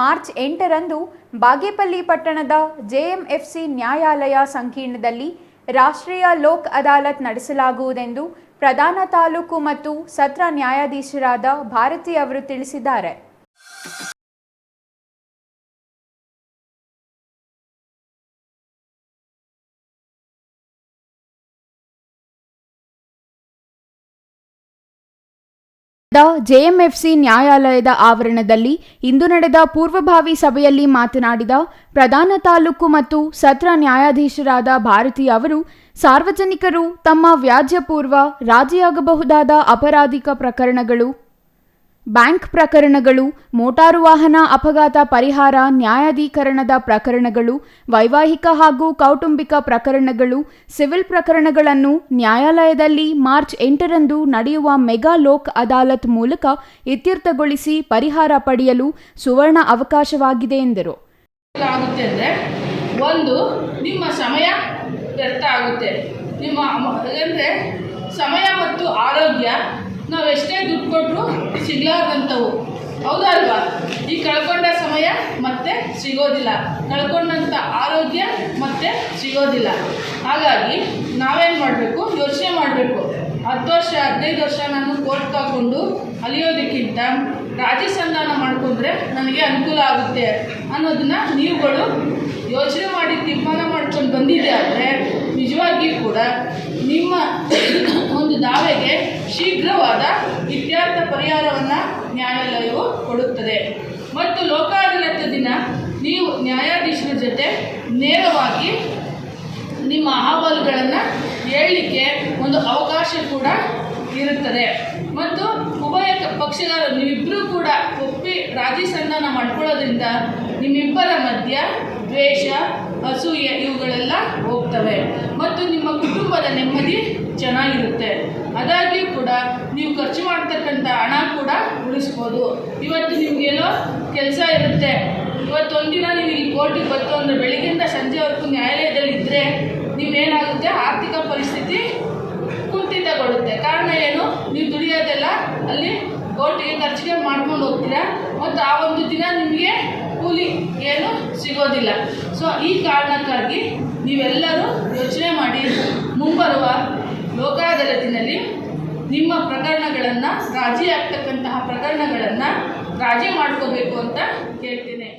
ಮಾರ್ಚ್ 8ರಂದು ಬಾಗೇಪಲ್ಲಿ ಪಟ್ಟಣದ JMFC ನ್ಯಾಯಾಲಯ ಸಂಕೀರ್ಣದಲ್ಲಿ ರಾಷ್ಟ್ರೀಯ ಲೋಕ್ ಅದಾಲತ್ ನಡೆಸಲಾಗುವುದೆಂದು ಪ್ರಧಾನ ತಾಲೂಕು ಮತ್ತು ಸತ್ರ ನ್ಯಾಯಾಧೀಶರಾದ ಭಾರತಿ ಅವರು ತಿಳಿಸಿದ್ದಾರೆ. JMFC ನ್ಯಾಯಾಲಯದ ಆವರಣದಲ್ಲಿ ಇಂದು ನಡೆದ ಪೂರ್ವಭಾವಿ ಸಭೆಯಲ್ಲಿ ಮಾತನಾಡಿದ ಪ್ರಧಾನ ತಾಲೂಕು ಮತ್ತು ಸತ್ರ ನ್ಯಾಯಾಧೀಶರಾದ ಭಾರತಿ ಅವರು, ಸಾರ್ವಜನಿಕರು ತಮ್ಮ ವ್ಯಾಜ್ಯಪೂರ್ವ, ರಾಜಿಯಾಗಬಹುದಾದ ಅಪರಾಧಿಕ ಪ್ರಕರಣಗಳು, ಬ್ಯಾಂಕ್ ಪ್ರಕರಣಗಳು, ಮೋಟಾರು ವಾಹನ ಅಪಘಾತ ಪರಿಹಾರ ನ್ಯಾಯಾಧೀಕರಣದ ಪ್ರಕರಣಗಳು, ವೈವಾಹಿಕ ಹಾಗೂ ಕೌಟುಂಬಿಕ ಪ್ರಕರಣಗಳು, ಸಿವಿಲ್ ಪ್ರಕರಣಗಳನ್ನು ನ್ಯಾಯಾಲಯದಲ್ಲಿ ಮಾರ್ಚ್ 8ರಂದು ನಡೆಯುವ ಮೆಗಾ ಲೋಕ್ ಅದಾಲತ್ ಮೂಲಕ ಇತ್ಯರ್ಥಗೊಳಿಸಿ ಪರಿಹಾರ ಪಡೆಯಲು ಸುವರ್ಣ ಅವಕಾಶವಾಗಿದೆ ಎಂದರು. ಒಂದು, ನಿಮ್ಮ ಸಮಯ ವ್ಯರ್ಥ ಆಗುತ್ತೆ. ನಿಮ್ಮ ಅಂದರೆ ಸಮಯ ಮತ್ತು ಆರೋಗ್ಯ ನಾವು ಎಷ್ಟೇ ದುಡ್ಡು ಕೊಟ್ಟರು ಸಿಗಲಾರ್ದಂಥವು, ಹೌದಲ್ವಾ? ಈ ಕಳ್ಕೊಂಡ ಸಮಯ ಮತ್ತೆ ಸಿಗೋದಿಲ್ಲ, ಕಳ್ಕೊಂಡಂಥ ಆರೋಗ್ಯ ಮತ್ತೆ ಸಿಗೋದಿಲ್ಲ. ಹಾಗಾಗಿ ನಾವೇನು ಮಾಡಬೇಕು, ಯೋಚನೆ ಮಾಡಬೇಕು. 10 ವರ್ಷ 15 ವರ್ಷ ನಾನು ಕೋರ್ಟ್ ಹಾಕ್ಕೊಂಡು ಅಲಿಯೋದಕ್ಕಿಂತ ರಾಜಿ ಸಂಧಾನ ಮಾಡಿಕೊಂಡ್ರೆ ನನಗೆ ಅನುಕೂಲ ಆಗುತ್ತೆ ಅನ್ನೋದನ್ನ ನೀವುಗಳು ಯೋಚನೆ ಮಾಡಿ ತೀರ್ಮಾನ ಮಾಡ್ಕೊಂಡು ಬಂದಿದೆ ಆದರೆ ನಿಜವಾಗಿಯೂ ಕೂಡ ನಿಮ್ಮ ಒಂದು ದಾವೆಗೆ ಶೀಘ್ರವಾದ ಇತ್ಯರ್ಥ ಪರಿಹಾರವನ್ನು ನ್ಯಾಯಾಲಯವು ಕೊಡುತ್ತದೆ. ಮತ್ತು ಲೋಕ ಅದಾಲತ್ ದಿನ ನೀವು ನ್ಯಾಯಾಧೀಶರ ಜೊತೆ ನೇರವಾಗಿ ನಿಮ್ಮ ಅಹವಾಲುಗಳನ್ನು ಹೇಳಲಿಕ್ಕೆ ಒಂದು ಅವಕಾಶ ಕೂಡ ಇರುತ್ತದೆ. ಮತ್ತು ಉಭಯ ಪಕ್ಷಗಾರ ನೀವಿಬ್ಬರೂ ಕೂಡ ಒಪ್ಪಿ ರಾಜಿ ಸಂಧಾನ ಮಾಡ್ಕೊಳ್ಳೋದ್ರಿಂದ ನಿಮ್ಮಿಬ್ಬರ ಮಧ್ಯ ದ್ವೇಷ, ಅಸೂಯೆ ಇವುಗಳೆಲ್ಲ ಹೋಗ್ತವೆ ಮತ್ತು ನಿಮ್ಮ ಕುಟುಂಬದ ನೆಮ್ಮದಿ ಚೆನ್ನಾಗಿರುತ್ತೆ. ಆದಾಗ್ಯೂ ಕೂಡ ನೀವು ಖರ್ಚು ಮಾಡ್ತಕ್ಕಂಥ ಹಣ ಕೂಡ ಉಳಿಸ್ಬೋದು. ಇವತ್ತು ನಿಮಗೇನೋ ಕೆಲಸ ಇರುತ್ತೆ, ಇವತ್ತೊಂದಿನ ನೀವು ಇಲ್ಲಿ ಕೋರ್ಟಿಗೆ ಬಂತು ಅಂದರೆ ಬೆಳಿಗ್ಗೆಯಿಂದ ಸಂಜೆವರೆಗೂ ನ್ಯಾಯಾಲಯದಲ್ಲಿ ಇದ್ದರೆ ನೀವೇನಾಗುತ್ತೆ, ಆರ್ಥಿಕ ಪರಿಸ್ಥಿತಿ ಕುಂಠಿತಗೊಳ್ಳುತ್ತೆ. ಕಾರಣ ಏನು, ನೀವು ದುಡಿಯೋದೆಲ್ಲ ಅಲ್ಲಿ ಕೋರ್ಟಿಗೆ ಖರ್ಚಿಗೆ ಮಾಡ್ಕೊಂಡು ಹೋಗ್ತೀರಾ ಮತ್ತು ಆ ಒಂದು ದಿನ ನಿಮಗೆ ಕೂಲಿ ಏನು ಸಿಗೋದಿಲ್ಲ. ಸೊ ಈ ಕಾರಣಕ್ಕಾಗಿ ನೀವೆಲ್ಲರೂ ಯೋಚನೆ ಮಾಡಿ ಮುಂಬರುವ ಲೋಕ ಅದಾಲತಿನಲ್ಲಿ ನಿಮ್ಮ ಪ್ರಕರಣಗಳನ್ನು, ರಾಜಿ ಆಗ್ತಕ್ಕಂತಹ ಪ್ರಕರಣಗಳನ್ನು ರಾಜಿ ಮಾಡ್ಕೋಬೇಕು ಅಂತ ಕೇಳ್ತೀನಿ.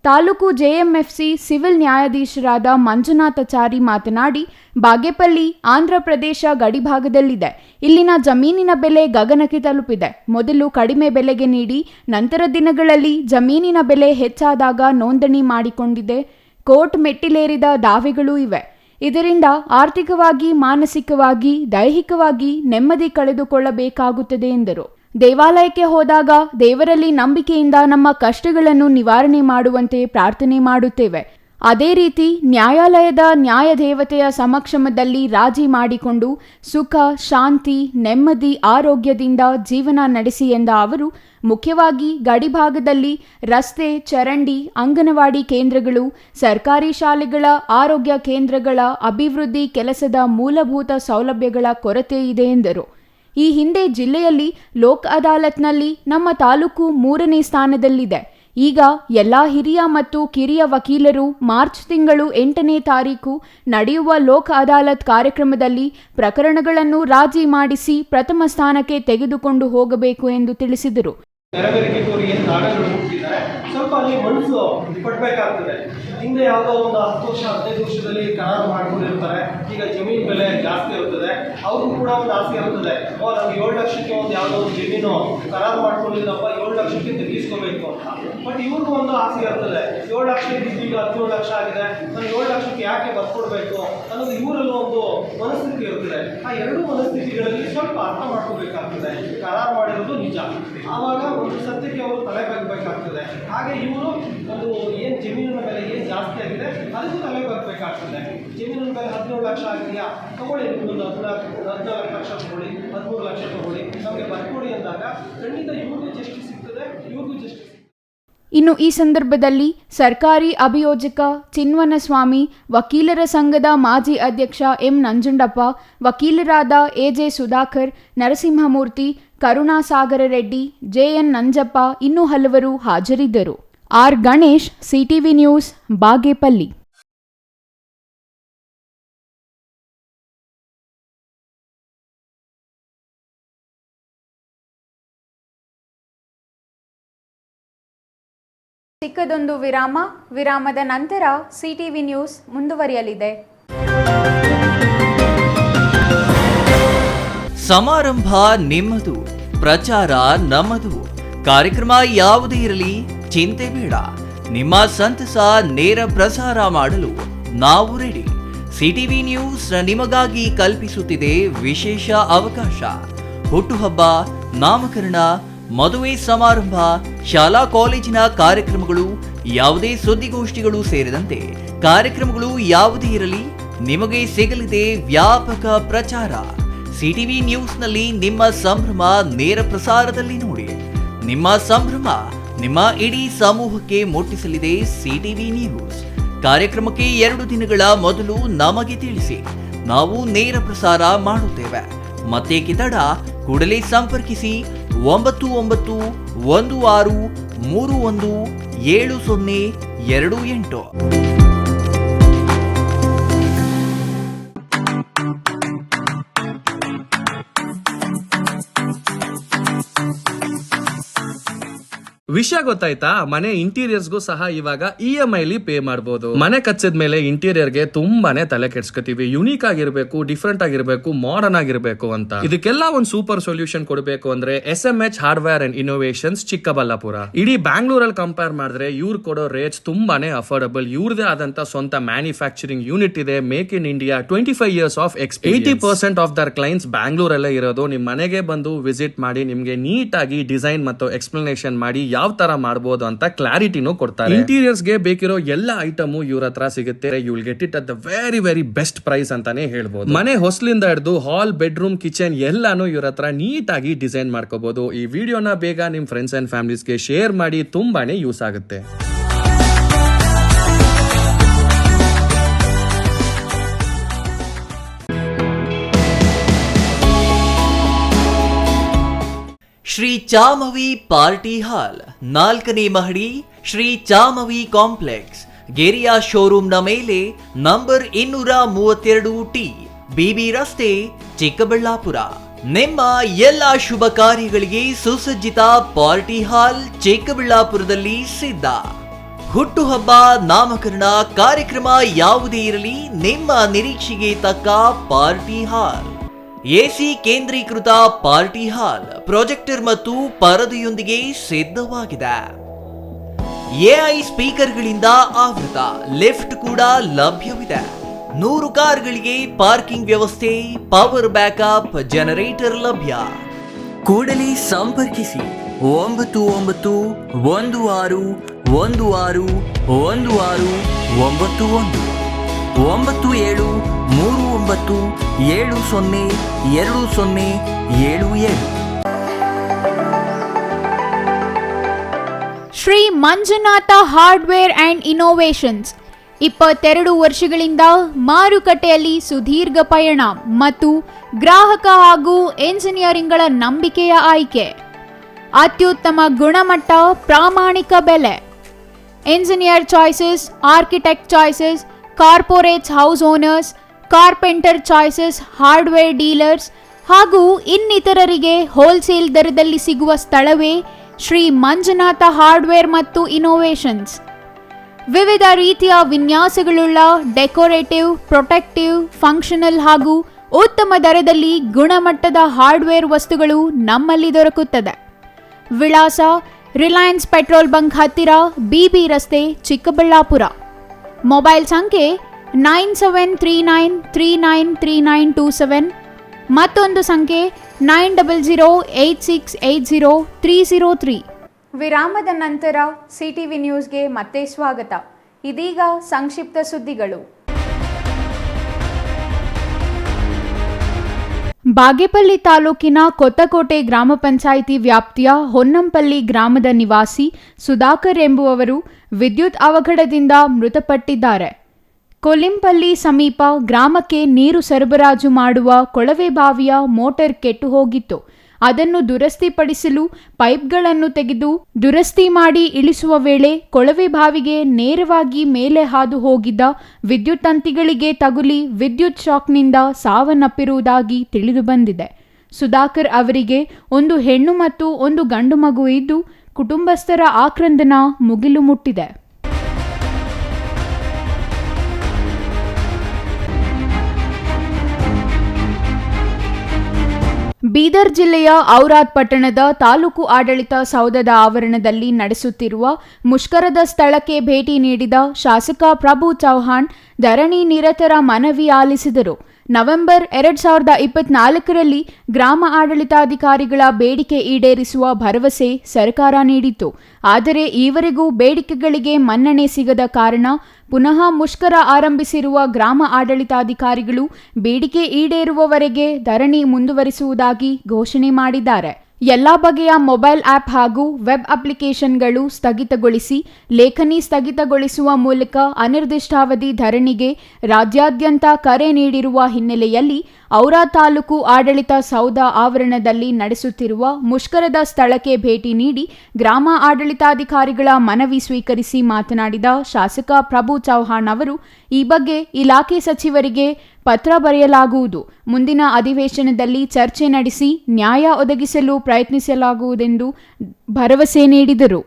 ತಾಲೂಕು ಜೆಎಂಎಫ್ಸಿ ಸಿವಿಲ್ ನ್ಯಾಯಾಧೀಶರಾದ ಮಂಜುನಾಥಾಚಾರಿ ಮಾತನಾಡಿ, ಬಾಗೇಪಲ್ಲಿ ಆಂಧ್ರ ಪ್ರದೇಶ ಗಡಿಭಾಗದಲ್ಲಿದೆ. ಇಲ್ಲಿನ ಜಮೀನಿನ ಬೆಲೆ ಗಗನಕ್ಕೆ ತಲುಪಿದೆ. ಮೊದಲು ಕಡಿಮೆ ಬೆಲೆಗೆ ನೀಡಿ ನಂತರ ದಿನಗಳಲ್ಲಿ ಜಮೀನಿನ ಬೆಲೆ ಹೆಚ್ಚಾದಾಗ ನೋಂದಣಿ ಮಾಡಿಕೊಂಡಿದೆ. ಕೋರ್ಟ್ ಮೆಟ್ಟಿಲೇರಿದ ದಾವೆಗಳೂ ಇವೆ. ಇದರಿಂದ ಆರ್ಥಿಕವಾಗಿ, ಮಾನಸಿಕವಾಗಿ, ದೈಹಿಕವಾಗಿ ನೆಮ್ಮದಿ ಕಳೆದುಕೊಳ್ಳಬೇಕಾಗುತ್ತದೆ ಎಂದರು. ದೇವಾಲಯಕ್ಕೆ ಹೋದಾಗ ದೇವರಲ್ಲಿ ನಂಬಿಕೆಯಿಂದ ನಮ್ಮ ಕಷ್ಟಗಳನ್ನು ನಿವಾರಣೆ ಮಾಡುವಂತೆ ಪ್ರಾರ್ಥನೆ ಮಾಡುತ್ತೇವೆ. ಅದೇ ರೀತಿ ನ್ಯಾಯಾಲಯದ ನ್ಯಾಯದೇವತೆಯ ಸಮಕ್ಷಮದಲ್ಲಿ ರಾಜಿ ಮಾಡಿಕೊಂಡು ಸುಖ, ಶಾಂತಿ, ನೆಮ್ಮದಿ, ಆರೋಗ್ಯದಿಂದ ಜೀವನ ನಡೆಸಿ ಎಂದ ಅವರು, ಮುಖ್ಯವಾಗಿ ಗಡಿಭಾಗದಲ್ಲಿ ರಸ್ತೆ, ಚರಂಡಿ, ಅಂಗನವಾಡಿ ಕೇಂದ್ರಗಳು, ಸರ್ಕಾರಿ ಶಾಲೆಗಳ, ಆರೋಗ್ಯ ಕೇಂದ್ರಗಳ ಅಭಿವೃದ್ಧಿ ಕೆಲಸದ ಮೂಲಭೂತ ಸೌಲಭ್ಯಗಳ ಕೊರತೆ ಇದೆ ಎಂದರು. ಈ ಹಿಂದೆ ಜಿಲ್ಲೆಯಲ್ಲಿ ಲೋಕ್ ಅದಾಲತ್ನಲ್ಲಿ ನಮ್ಮ ತಾಲೂಕು 3ನೇ ಸ್ಥಾನದಲ್ಲಿದೆ. ಈಗ ಎಲ್ಲ ಹಿರಿಯ ಮತ್ತು ಕಿರಿಯ ವಕೀಲರು ಮಾರ್ಚ್ ತಿಂಗಳು 8ನೇ ತಾರೀಕು ನಡೆಯುವ ಲೋಕ್ ಅದಾಲತ್ ಕಾರ್ಯಕ್ರಮದಲ್ಲಿ ಪ್ರಕರಣಗಳನ್ನು ರಾಜಿ ಮಾಡಿಸಿ ಪ್ರಥಮ ಸ್ಥಾನಕ್ಕೆ ತೆಗೆದುಕೊಂಡು ಹೋಗಬೇಕು ಎಂದು ತಿಳಿಸಿದರು. ನೆರವೇರಿಕೆ ಕೋರಿ ಏನು ನಾಡಗಳು ಹುಟ್ಟಿದ್ದಾರೆ, ಸ್ವಲ್ಪ ಅಲ್ಲಿ ಮನಸ್ಸು ಪಡಬೇಕಾಗ್ತದೆ. ಹಿಂದೆ ಯಾವುದೋ ಒಂದು 10 ವರ್ಷ 15 ವರ್ಷದಲ್ಲಿ ಕರಾರು ಮಾಡ್ಕೊಂಡಿರ್ತಾರೆ. ಈಗ ಜಮೀನು ಬೆಲೆ ಜಾಸ್ತಿ ಇರ್ತದೆ, ಅವ್ರಿಗೂ ಕೂಡ ಒಂದು ಆಸೆ ಇರ್ತದೆ, ನಮ್ಗೆ 7 ಲಕ್ಷಕ್ಕೆ ಒಂದು ಯಾವುದೋ ಒಂದು ಜಮೀನು ಕರಾರು ಮಾಡ್ಕೊಂಡಿದ್ದಪ್ಪ, 7 ಲಕ್ಷಕ್ಕೆ ತೆಗಿಸ್ಕೋಬೇಕು ಅಂತ. ಬಟ್ ಇವ್ರಿಗೂ ಒಂದು ಆಸೆ ಇರ್ತದೆ, 7 ಲಕ್ಷ ಈಗ 17 ಲಕ್ಷ ಆಗಿದೆ, ನಾನು 7 ಲಕ್ಷಕ್ಕೆ ಯಾಕೆ ಬರ್ಕೊಡ್ಬೇಕು ಅನ್ನೋದು ಇವರಲ್ಲೂ ಒಂದು ಮನಸ್ಥಿತಿ ಇರ್ತದೆ. ಆ ಎರಡೂ ಮನಸ್ಥಿತಿಗಳಲ್ಲಿ ಸ್ವಲ್ಪ ಅರ್ಥ ಮಾಡ್ಕೋಬೇಕಾಗ್ತದೆ. ಕರಾರು ಮಾಡಿರೋದು ನಿಜ, ಆವಾಗ ಒಂದು ಸತ್ಯಕ್ಕೆ ಅವರು ತಲೆ ಬಗ್ಬೇಕಾಗ್ತದೆ. ಹಾಗೆ ಇವರು ಒಂದು ಏನು ಜಮೀನಿನ ಬೆಲೆ ಏನು ಜಾಸ್ತಿ ಆಗಿದೆ ಅದಕ್ಕೂ ತಲೆ ಬಗ್ಬೇಕಾಗ್ತದೆ. ಜಮೀನಿನ ಬೆಲೆ 17 ಲಕ್ಷ ಆಗಿದೆಯಾ, ತಗೊಳ್ಳಿ, ಒಂದು 14 ಲಕ್ಷ ತಗೊಳ್ಳಿ, 13 ಲಕ್ಷ ತಗೊಳ್ಳಿ, ನಮಗೆ ಬರ್ಕೊಡಿ ಅಂದಾಗ ಖಂಡಿತ ಇವ್ರಿಗೂ ಜಸ್ಟಿಸ್ ಸಿಗ್ತದೆ, ಇವ್ರಿಗೂ ಜಸ್ಟಿಸ್. ಇನ್ನು ಈ ಸಂದರ್ಭದಲ್ಲಿ ಸರ್ಕಾರಿ ಅಭಿಯೋಜಕ ಚಿನ್ವನಸ್ವಾಮಿ, ವಕೀಲರ ಸಂಘದ ಮಾಜಿ ಅಧ್ಯಕ್ಷ ಎಂ ನಂಜುಂಡಪ್ಪ, ವಕೀಲರಾದ ಎಜೆ ಸುಧಾಕರ್, ನರಸಿಂಹಮೂರ್ತಿ, ಕರುಣಾಸಾಗರ ರೆಡ್ಡಿ, ಜೆಎನ್ ನಂಜಪ್ಪ ಇನ್ನೂ ಹಲವರು ಹಾಜರಿದ್ದರು. R Ganesh, CTV news, Bagepalli. ಚಿಕ್ಕದೊಂದು ವಿರಾಮದ ನಂತರ ಸಿಟಿವಿ ನ್ಯೂಸ್ ಮುಂದುವರಿಯಲಿದೆ. ಸಮಾರಂಭ ನಿಮ್ಮದು, ಪ್ರಚಾರ ನಮ್ಮದು. ಕಾರ್ಯಕ್ರಮ ಯಾವುದೇ ಇರಲಿ ಚಿಂತೆ ಬೇಡ. ನಿಮ್ಮ ಸಂತಸ ನೇರ ಪ್ರಸಾರ ಮಾಡಲು ನಾವು ರೆಡಿ. ಸಿಟಿವಿ ನ್ಯೂಸ್ ನಿಮಗಾಗಿ ಕಲ್ಪಿಸುತ್ತಿದೆ ವಿಶೇಷ ಅವಕಾಶ. ಹುಟ್ಟುಹಬ್ಬ, ನಾಮಕರಣ, ಮದುವೆ ಸಮಾರಂಭ, ಶಾಲಾ ಕಾಲೇಜಿನ ಕಾರ್ಯಕ್ರಮಗಳು, ಯಾವುದೇ ಸುದ್ದಿಗೋಷ್ಠಿಗಳು ಸೇರಿದಂತೆ ಕಾರ್ಯಕ್ರಮಗಳು ಯಾವುದೇ ಇರಲಿ ನಿಮಗೆ ಸಿಗಲಿದೆ ವ್ಯಾಪಕ ಪ್ರಚಾರ. ಸಿಟಿವಿ ನ್ಯೂಸ್ನಲ್ಲಿ ನಿಮ್ಮ ಸಂಭ್ರಮ ನೇರ ಪ್ರಸಾರದಲ್ಲಿ ನೋಡಿ. ನಿಮ್ಮ ಸಂಭ್ರಮ ನಿಮ್ಮ ಇಡೀ ಸಮೂಹಕ್ಕೆ ಮುಟ್ಟಿಸಲಿದೆ ಸಿಟಿವಿ ನ್ಯೂಸ್. ಕಾರ್ಯಕ್ರಮಕ್ಕೆ 2 ದಿನಗಳ ಮೊದಲು ನಮಗೆ ತಿಳಿಸಿ, ನಾವು ನೇರ ಪ್ರಸಾರ ಮಾಡುತ್ತೇವೆ. ಮತ್ತೇಕೆ ತಡ, ಕೂಡಲೇ ಸಂಪರ್ಕಿಸಿ 9916317070 28. ವಿಷಯ ಗೊತ್ತಾಯ್ತಾ? ಮನೆ ಇಂಟೀರಿಯರ್ಸ್ಗೂ ಸಹ ಇವಾಗ EMI ಪೇ ಮಾಡಬಹುದು. ಮನೆ ಕಚ್ಚಿದ ಮೇಲೆ ಇಂಟೀರಿಯರ್ಗೆ ತುಂಬಾನೇ ತಲೆ ಕೆಡ್ಸ್ಕೊತೀವಿ. ಯುನೀಕ್ ಆಗಿರ್ಬೇಕು, ಡಿಫ್ರೆಂಟ್ ಆಗಿರ್ಬೇಕು, ಮಾಡರ್ನ್ ಆಗಿರ್ಬೇಕು ಅಂತ. ಇದಕ್ಕೆಲ್ಲ ಒಂದು ಸೂಪರ್ ಸೊಲ್ಯೂಷನ್ ಕೊಡಬೇಕು ಅಂದ್ರೆ SMH hardware and innovations Chikkaballapur. ಇಡೀ ಬ್ಯಾಂಗ್ಳೂರಲ್ಲಿ ಕಂಪೇರ್ ಮಾಡಿದ್ರೆ ಇವ್ರು ಕೊಡೋ ರೇಟ್ಸ್ ತುಂಬಾನೇ ಅಫೋರ್ಡಬಲ್. ಇವ್ರದೇ ಆದಂತ ಸ್ವಂತ ಮ್ಯಾನುಫ್ಯಾಕ್ಚರಿಂಗ್ ಯೂನಿಟ್ ಇದೆ. Make in India 25 years of experience. 80% of their clients ಬ್ಯಾಂಗ್ಳೂರಲ್ಲೇ ಇರೋದು. ನಿಮ್ ಮನೆಗೆ ಬಂದು ವಿಸಿಟ್ ಮಾಡಿ ನಿಮ್ಗೆ ನೀಟ್ ಆಗಿ ಡಿಸೈನ್ ಮತ್ತು ಎಕ್ಸ್ಪ್ಲನೇಷನ್ ಮಾಡಿ ಯಾವ ತರ ಮಾಡಬಹುದು ಅಂತ ಕ್ಲಾರಿಟಿನೂ ಕೊಡ್ತಾರೆ. ಇಂಟೀರಿಯರ್ಸ್ ಗೆ ಬೇಕಿರೋ ಎಲ್ಲ ಐಟಮ್ ಇವ್ರ ಹತ್ರ ಸಿಗುತ್ತೆ. You will get it at the very very best price ಅಂತಾನೆ ಹೇಳ್ಬೋದು. ಮನೆ ಹೊಸಲಿಂದ ಹಿಡಿದು ಹಾಲ್, ಬೆಡ್ರೂಮ್, ಕಿಚನ್ ಎಲ್ಲಾನು ಇವ್ರ ಹತ್ರ ನೀಟ್ ಆಗಿ ಡಿಸೈನ್ ಮಾಡ್ಕೋಬಹುದು. ಈ ವಿಡಿಯೋನ ಬೇಗ ನಿಮ್ ಫ್ರೆಂಡ್ಸ್ ಅಂಡ್ ಫ್ಯಾಮಿಲೀಸ್ಗೆ ಶೇರ್ ಮಾಡಿ, ತುಂಬಾನೇ ಯೂಸ್ ಆಗುತ್ತೆ. ಶ್ರೀ ಚಾಮವಿ ಪಾರ್ಟಿ ಹಾಲ್, 4ನೇ ಮಹಡಿ, ಶ್ರೀ ಚಾಮವಿ ಕಾಂಪ್ಲೆಕ್ಸ್, ಗೆರಿಯಾ ಶೋರೂಮ್ನ ಮೇಲೆ, ನಂಬರ್ 232T, BB ರಸ್ತೆ, ಚಿಕ್ಕಬಳ್ಳಾಪುರ. ನಿಮ್ಮ ಎಲ್ಲ ಶುಭ ಕಾರ್ಯಗಳಿಗೆ ಸುಸಜ್ಜಿತ ಪಾರ್ಟಿ ಹಾಲ್ ಚಿಕ್ಕಬಳ್ಳಾಪುರದಲ್ಲಿ ಸಿದ್ಧ. ಹುಟ್ಟುಹಬ್ಬ, ನಾಮಕರಣ, ಕಾರ್ಯಕ್ರಮ ಯಾವುದೇ ಇರಲಿ, ನಿಮ್ಮ ನಿರೀಕ್ಷೆಗೆ ತಕ್ಕ ಪಾರ್ಟಿ ಹಾಲ್. AC ಕೇಂದ್ರೀಕೃತ ಪಾರ್ಟಿ ಹಾಲ್, ಪ್ರೊಜೆಕ್ಟರ್ ಮತ್ತು ಪರದೆಯೊಂದಿಗೆ ಸಿದ್ಧವಾಗಿದೆ. AI ಸ್ಪೀಕರ್ಗಳಿಂದ ಆವೃತ, ಲಿಫ್ಟ್ ಕೂಡ ಲಭ್ಯವಿದೆ. 100 ಕಾರ್ಗಳಿಗೆ ಪಾರ್ಕಿಂಗ್ ವ್ಯವಸ್ಥೆ, ಪವರ್ ಬ್ಯಾಕಪ್, ಜನರೇಟರ್ ಲಭ್ಯ. ಕೂಡಲೇ ಸಂಪರ್ಕಿಸಿ 9916161691 9739702077. Shri Manjunatha hardware and innovations 22 ವರ್ಷಗಳಿಂದ ಮಾರುಕಟ್ಟೆಯಲ್ಲಿ ಸುದೀರ್ಘ ಪಯಣ ಮತ್ತು ಗ್ರಾಹಕ ಹಾಗೂ ಎಂಜಿನಿಯರಿಂಗ್ಗಳ ನಂಬಿಕೆಯ ಆಯ್ಕೆ. ಅತ್ಯುತ್ತಮ ಗುಣಮಟ್ಟ, ಪ್ರಾಮಾಣಿಕ ಬೆಲೆ. Engineer choices, architect choices, corporates, house owners, carpenter choices, hardware dealers ಹಾಗೂ ಇನ್ನಿತರರಿಗೆ ಹೋಲ್ಸೇಲ್ ದರದಲ್ಲಿ ಸಿಗುವ ಸ್ಥಳವೇ ಶ್ರೀ ಮಂಜುನಾಥ ಹಾರ್ಡ್ವೇರ್ ಮತ್ತು ಇನ್ನೋವೇಷನ್ಸ್. ವಿವಿಧ ರೀತಿಯ ವಿನ್ಯಾಸಗಳುಳ್ಳ ಡೆಕೋರೇಟಿವ್, ಪ್ರೊಟೆಕ್ಟಿವ್, ಫಂಕ್ಷನಲ್ ಹಾಗೂ ಉತ್ತಮ ದರದಲ್ಲಿ ಗುಣಮಟ್ಟದ ಹಾರ್ಡ್ವೇರ್ ವಸ್ತುಗಳು ನಮ್ಮಲ್ಲಿ ದೊರಕುತ್ತದೆ. ವಿಳಾಸ: ರಿಲಯನ್ಸ್ ಪೆಟ್ರೋಲ್ ಬಂಕ್ ಹತ್ತಿರ, BB ರಸ್ತೆ, ಚಿಕ್ಕಬಳ್ಳಾಪುರ. ಮೊಬೈಲ್ ಸಂಖ್ಯೆ 9739393927, ಮತ್ತೊಂದು ಸಂಖ್ಯೆ 9008680303. ವಿರಾಮದ ನಂತರ CTV ನ್ಯೂಸ್ಗೆ ಮತ್ತೆ ಸ್ವಾಗತ. ಇದೀಗ ಸಂಕ್ಷಿಪ್ತ ಸುದ್ದಿಗಳು. ಬಾಗೇಪಲ್ಲಿ ತಾಲೂಕಿನ ಕೊತ್ತಕೋಟೆ ಗ್ರಾಮ ಪಂಚಾಯಿತಿ ವ್ಯಾಪ್ತಿಯ ಹೊನ್ನಂಪಲ್ಲಿ ಗ್ರಾಮದ ನಿವಾಸಿ ಸುಧಾಕರ್ ಎಂಬುವವರು ವಿದ್ಯುತ್ ಅವಘಡದಿಂದ ಮೃತಪಟ್ಟಿದ್ದಾರೆ. ಕೊಲಿಂಪಲ್ಲಿ ಸಮೀಪ ಗ್ರಾಮಕ್ಕೆ ನೀರು ಸರಬರಾಜು ಮಾಡುವ ಕೊಳವೆ ಬಾವಿಯ ಮೋಟಾರ್ ಕೆಟ್ಟು ಹೋಗಿತ್ತು. ಅದನ್ನು ದುರಸ್ತಿಪಡಿಸಲು ಪೈಪ್ಗಳನ್ನು ತೆಗೆದು ದುರಸ್ತಿ ಮಾಡಿ ಇಳಿಸುವ ವೇಳೆ ಕೊಳವೆ ಬಾವಿಗೆ ನೇರವಾಗಿ ಮೇಲೆ ಹಾದು ಹೋಗಿದ್ದ ವಿದ್ಯುತ್ ತಂತಿಗಳಿಗೆ ತಗುಲಿ ವಿದ್ಯುತ್ ಶಾಕ್ನಿಂದ ಸಾವನ್ನಪ್ಪಿರುವುದಾಗಿ ತಿಳಿದುಬಂದಿದೆ. ಸುಧಾಕರ್ ಅವರಿಗೆ ಒಂದು ಹೆಣ್ಣು ಮತ್ತು ಒಂದು ಗಂಡು ಮಗು ಇದ್ದು ಕುಟುಂಬಸ್ಥರ ಆಕ್ರಂದನ ಮುಗಿಲು ಮುಟ್ಟಿದೆ. ಬೀದರ್ ಜಿಲ್ಲೆಯ ಔರಾದ್ ಪಟ್ಟಣದ ತಾಲೂಕು ಆಡಳಿತ ಸೌಧದ ಆವರಣದಲ್ಲಿ ನಡೆಸುತ್ತಿರುವ ಮುಷ್ಕರದ ಸ್ಥಳಕ್ಕೆ ಭೇಟಿ ನೀಡಿದ ಶಾಸಕ ಪ್ರಭು ಚೌಹಾಣ್ ಧರಣಿ ನಿರತರ ಮನವಿ ಆಲಿಸಿದರು. ನವೆಂಬರ್ 2024ರಲ್ಲಿ ಗ್ರಾಮ ಆಡಳಿತಾಧಿಕಾರಿಗಳ ಬೇಡಿಕೆ ಈಡೇರಿಸುವ ಭರವಸೆ ಸರ್ಕಾರ ನೀಡಿತ್ತು. ಆದರೆ ಈವರೆಗೂ ಬೇಡಿಕೆಗಳಿಗೆ ಮನ್ನಣೆ ಸಿಗದ ಕಾರಣ ಪುನಃ ಮುಷ್ಕರ ಆರಂಭಿಸಿರುವ ಗ್ರಾಮ ಆಡಳಿತಾಧಿಕಾರಿಗಳು ಬೇಡಿಕೆ ಈಡೇರುವವರೆಗೆ ಧರಣಿ ಮುಂದುವರಿಸುವುದಾಗಿ ಘೋಷಣೆ ಮಾಡಿದ್ದಾರೆ. ಎಲ್ಲ ಬಗೆಯ ಮೊಬೈಲ್ ಆ್ಯಪ್ ಹಾಗೂ ವೆಬ್ ಅಪ್ಲಿಕೇಶನ್ಗಳು ಸ್ಥಗಿತಗೊಳಿಸಿ ಲೇಖನಿ ಸ್ಥಗಿತಗೊಳಿಸುವ ಮೂಲಕ ಅನಿರ್ದಿಷ್ಟಾವಧಿ ಧರಣಿಗೆ ರಾಜ್ಯಾದ್ಯಂತ ಕರೆ ನೀಡಿರುವ ಹಿನ್ನೆಲೆಯಲ್ಲಿ ಔರಾ ತಾಲೂಕು ಆಡಳಿತ ಸೌಧ ಆವರಣದಲ್ಲಿ ನಡೆಸುತ್ತಿರುವ ಮುಷ್ಕರದ ಸ್ಥಳಕ್ಕೆ ಭೇಟಿ ನೀಡಿ ಗ್ರಾಮ ಆಡಳಿತಾಧಿಕಾರಿಗಳ ಮನವಿ ಸ್ವೀಕರಿಸಿ ಮಾತನಾಡಿದ ಶಾಸಕ ಪ್ರಭು ಚೌಹಾಣ್ ಅವರು, ಈ ಬಗ್ಗೆ ಇಲಾಖೆ ಸಚಿವರಿಗೆ ಪತ್ರ ಬರೆಯಲಾಗುವುದು. ಮುಂದಿನ ಅಧಿವೇಶನದಲ್ಲಿ ಚರ್ಚೆ ನಡೆಸಿ ನ್ಯಾಯ ಒದಗಿಸಲು ಪ್ರಯತ್ನಿಸಲಾಗುವುದೆಂದು ಭರವಸೆ ನೀಡಿದರು.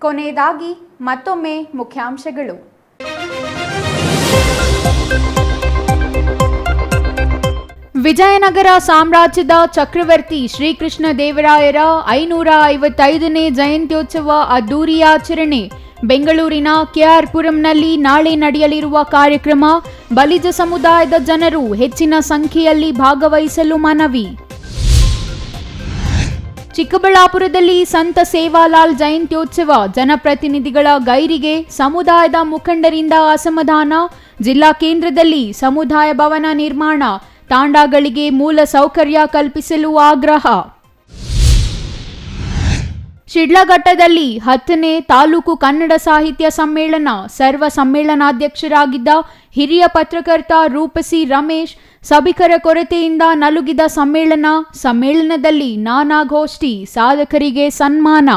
ಕೊನೆಯದಾಗಿ ಮತ್ತೊಮ್ಮೆ ಮುಖ್ಯಾಂಶಗಳು. ವಿಜಯನಗರ ಸಾಮ್ರಾಜ್ಯದ ಚಕ್ರವರ್ತಿ ಶ್ರೀಕೃಷ್ಣ ದೇವರಾಯರ 555ನೇ ಜಯಂತ್ಯೋತ್ಸವ ಅದ್ದೂರಿ ಆಚರಣೆ. ಬೆಂಗಳೂರಿನ ಕೆಆರ್ ಪುರಂನಲ್ಲಿ ನಾಳೆ ನಡೆಯಲಿರುವ ಕಾರ್ಯಕ್ರಮ, ಬಲಿಜ ಸಮುದಾಯದ ಜನರು ಹೆಚ್ಚಿನ ಸಂಖ್ಯೆಯಲ್ಲಿ ಭಾಗವಹಿಸಲು ಮನವಿ. ಚಿಕ್ಕಬಳ್ಳಾಪುರದಲ್ಲಿ ಸಂತ ಸೇವಾಲಾಲ್ ಜಯಂತ್ಯೋತ್ಸವ, ಜನಪ್ರತಿನಿಧಿಗಳ ಗೈರಿಗೆ ಸಮುದಾಯದ ಮುಖಂಡರಿಂದ ಅಸಮಾಧಾನ. ಜಿಲ್ಲಾ ಕೇಂದ್ರದಲ್ಲಿ ಸಮುದಾಯ ಭವನ ನಿರ್ಮಾಣ, ತಾಂಡಾಗಳಿಗೆ ಮೂಲ ಸೌಕರ್ಯ ಕಲ್ಪಿಸಲು ಆಗ್ರಹ. ಶಿಡ್ಲಘಟ್ಟದಲ್ಲಿ 10ನೇ ತಾಲೂಕು ಕನ್ನಡ ಸಾಹಿತ್ಯ ಸಮ್ಮೇಳನ, ಸರ್ವ ಸಮ್ಮೇಳನಾಧ್ಯಕ್ಷರಾಗಿದ್ದ ಹಿರಿಯ ಪತ್ರಕರ್ತ ರೂಪಸಿ ರಮೇಶ್ ಸಭಿಕರ ಕೊರತೆಯಿಂದ ನಲುಗಿದ ಸಮ್ಮೇಳನದಲ್ಲಿ ನಾನಾಗೋಷ್ಠಿ, ಸಾಧಕರಿಗೆ ಸನ್ಮಾನ.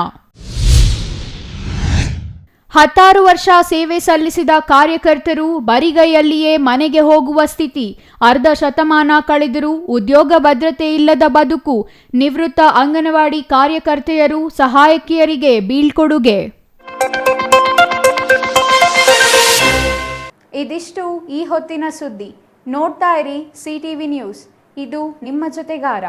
16 ವರ್ಷ ಸೇವೆ ಸಲ್ಲಿಸಿದ ಕಾರ್ಯಕರ್ತರು ಬರಿಗೈಯಲ್ಲಿಯೇ ಮನೆಗೆ ಹೋಗುವ ಸ್ಥಿತಿ, ಅರ್ಧ ಶತಮಾನ ಕಳೆದರೂ ಉದ್ಯೋಗ ಭದ್ರತೆ ಇಲ್ಲದ ಬದುಕು, ನಿವೃತ್ತ ಅಂಗನವಾಡಿ ಕಾರ್ಯಕರ್ತೆಯರು ಸಹಾಯಕಿಯರಿಗೆ ಬೀಳ್ಕೊಡುಗೆ. ಇದಿಷ್ಟು ಈ ಹೊತ್ತಿನ ಸುದ್ದಿ. ನೋಡ್ತಾ ಇರಿ ಸಿಟಿವಿ ನ್ಯೂಸ್, ಇದು ನಿಮ್ಮ ಜೊತೆಗಾರ.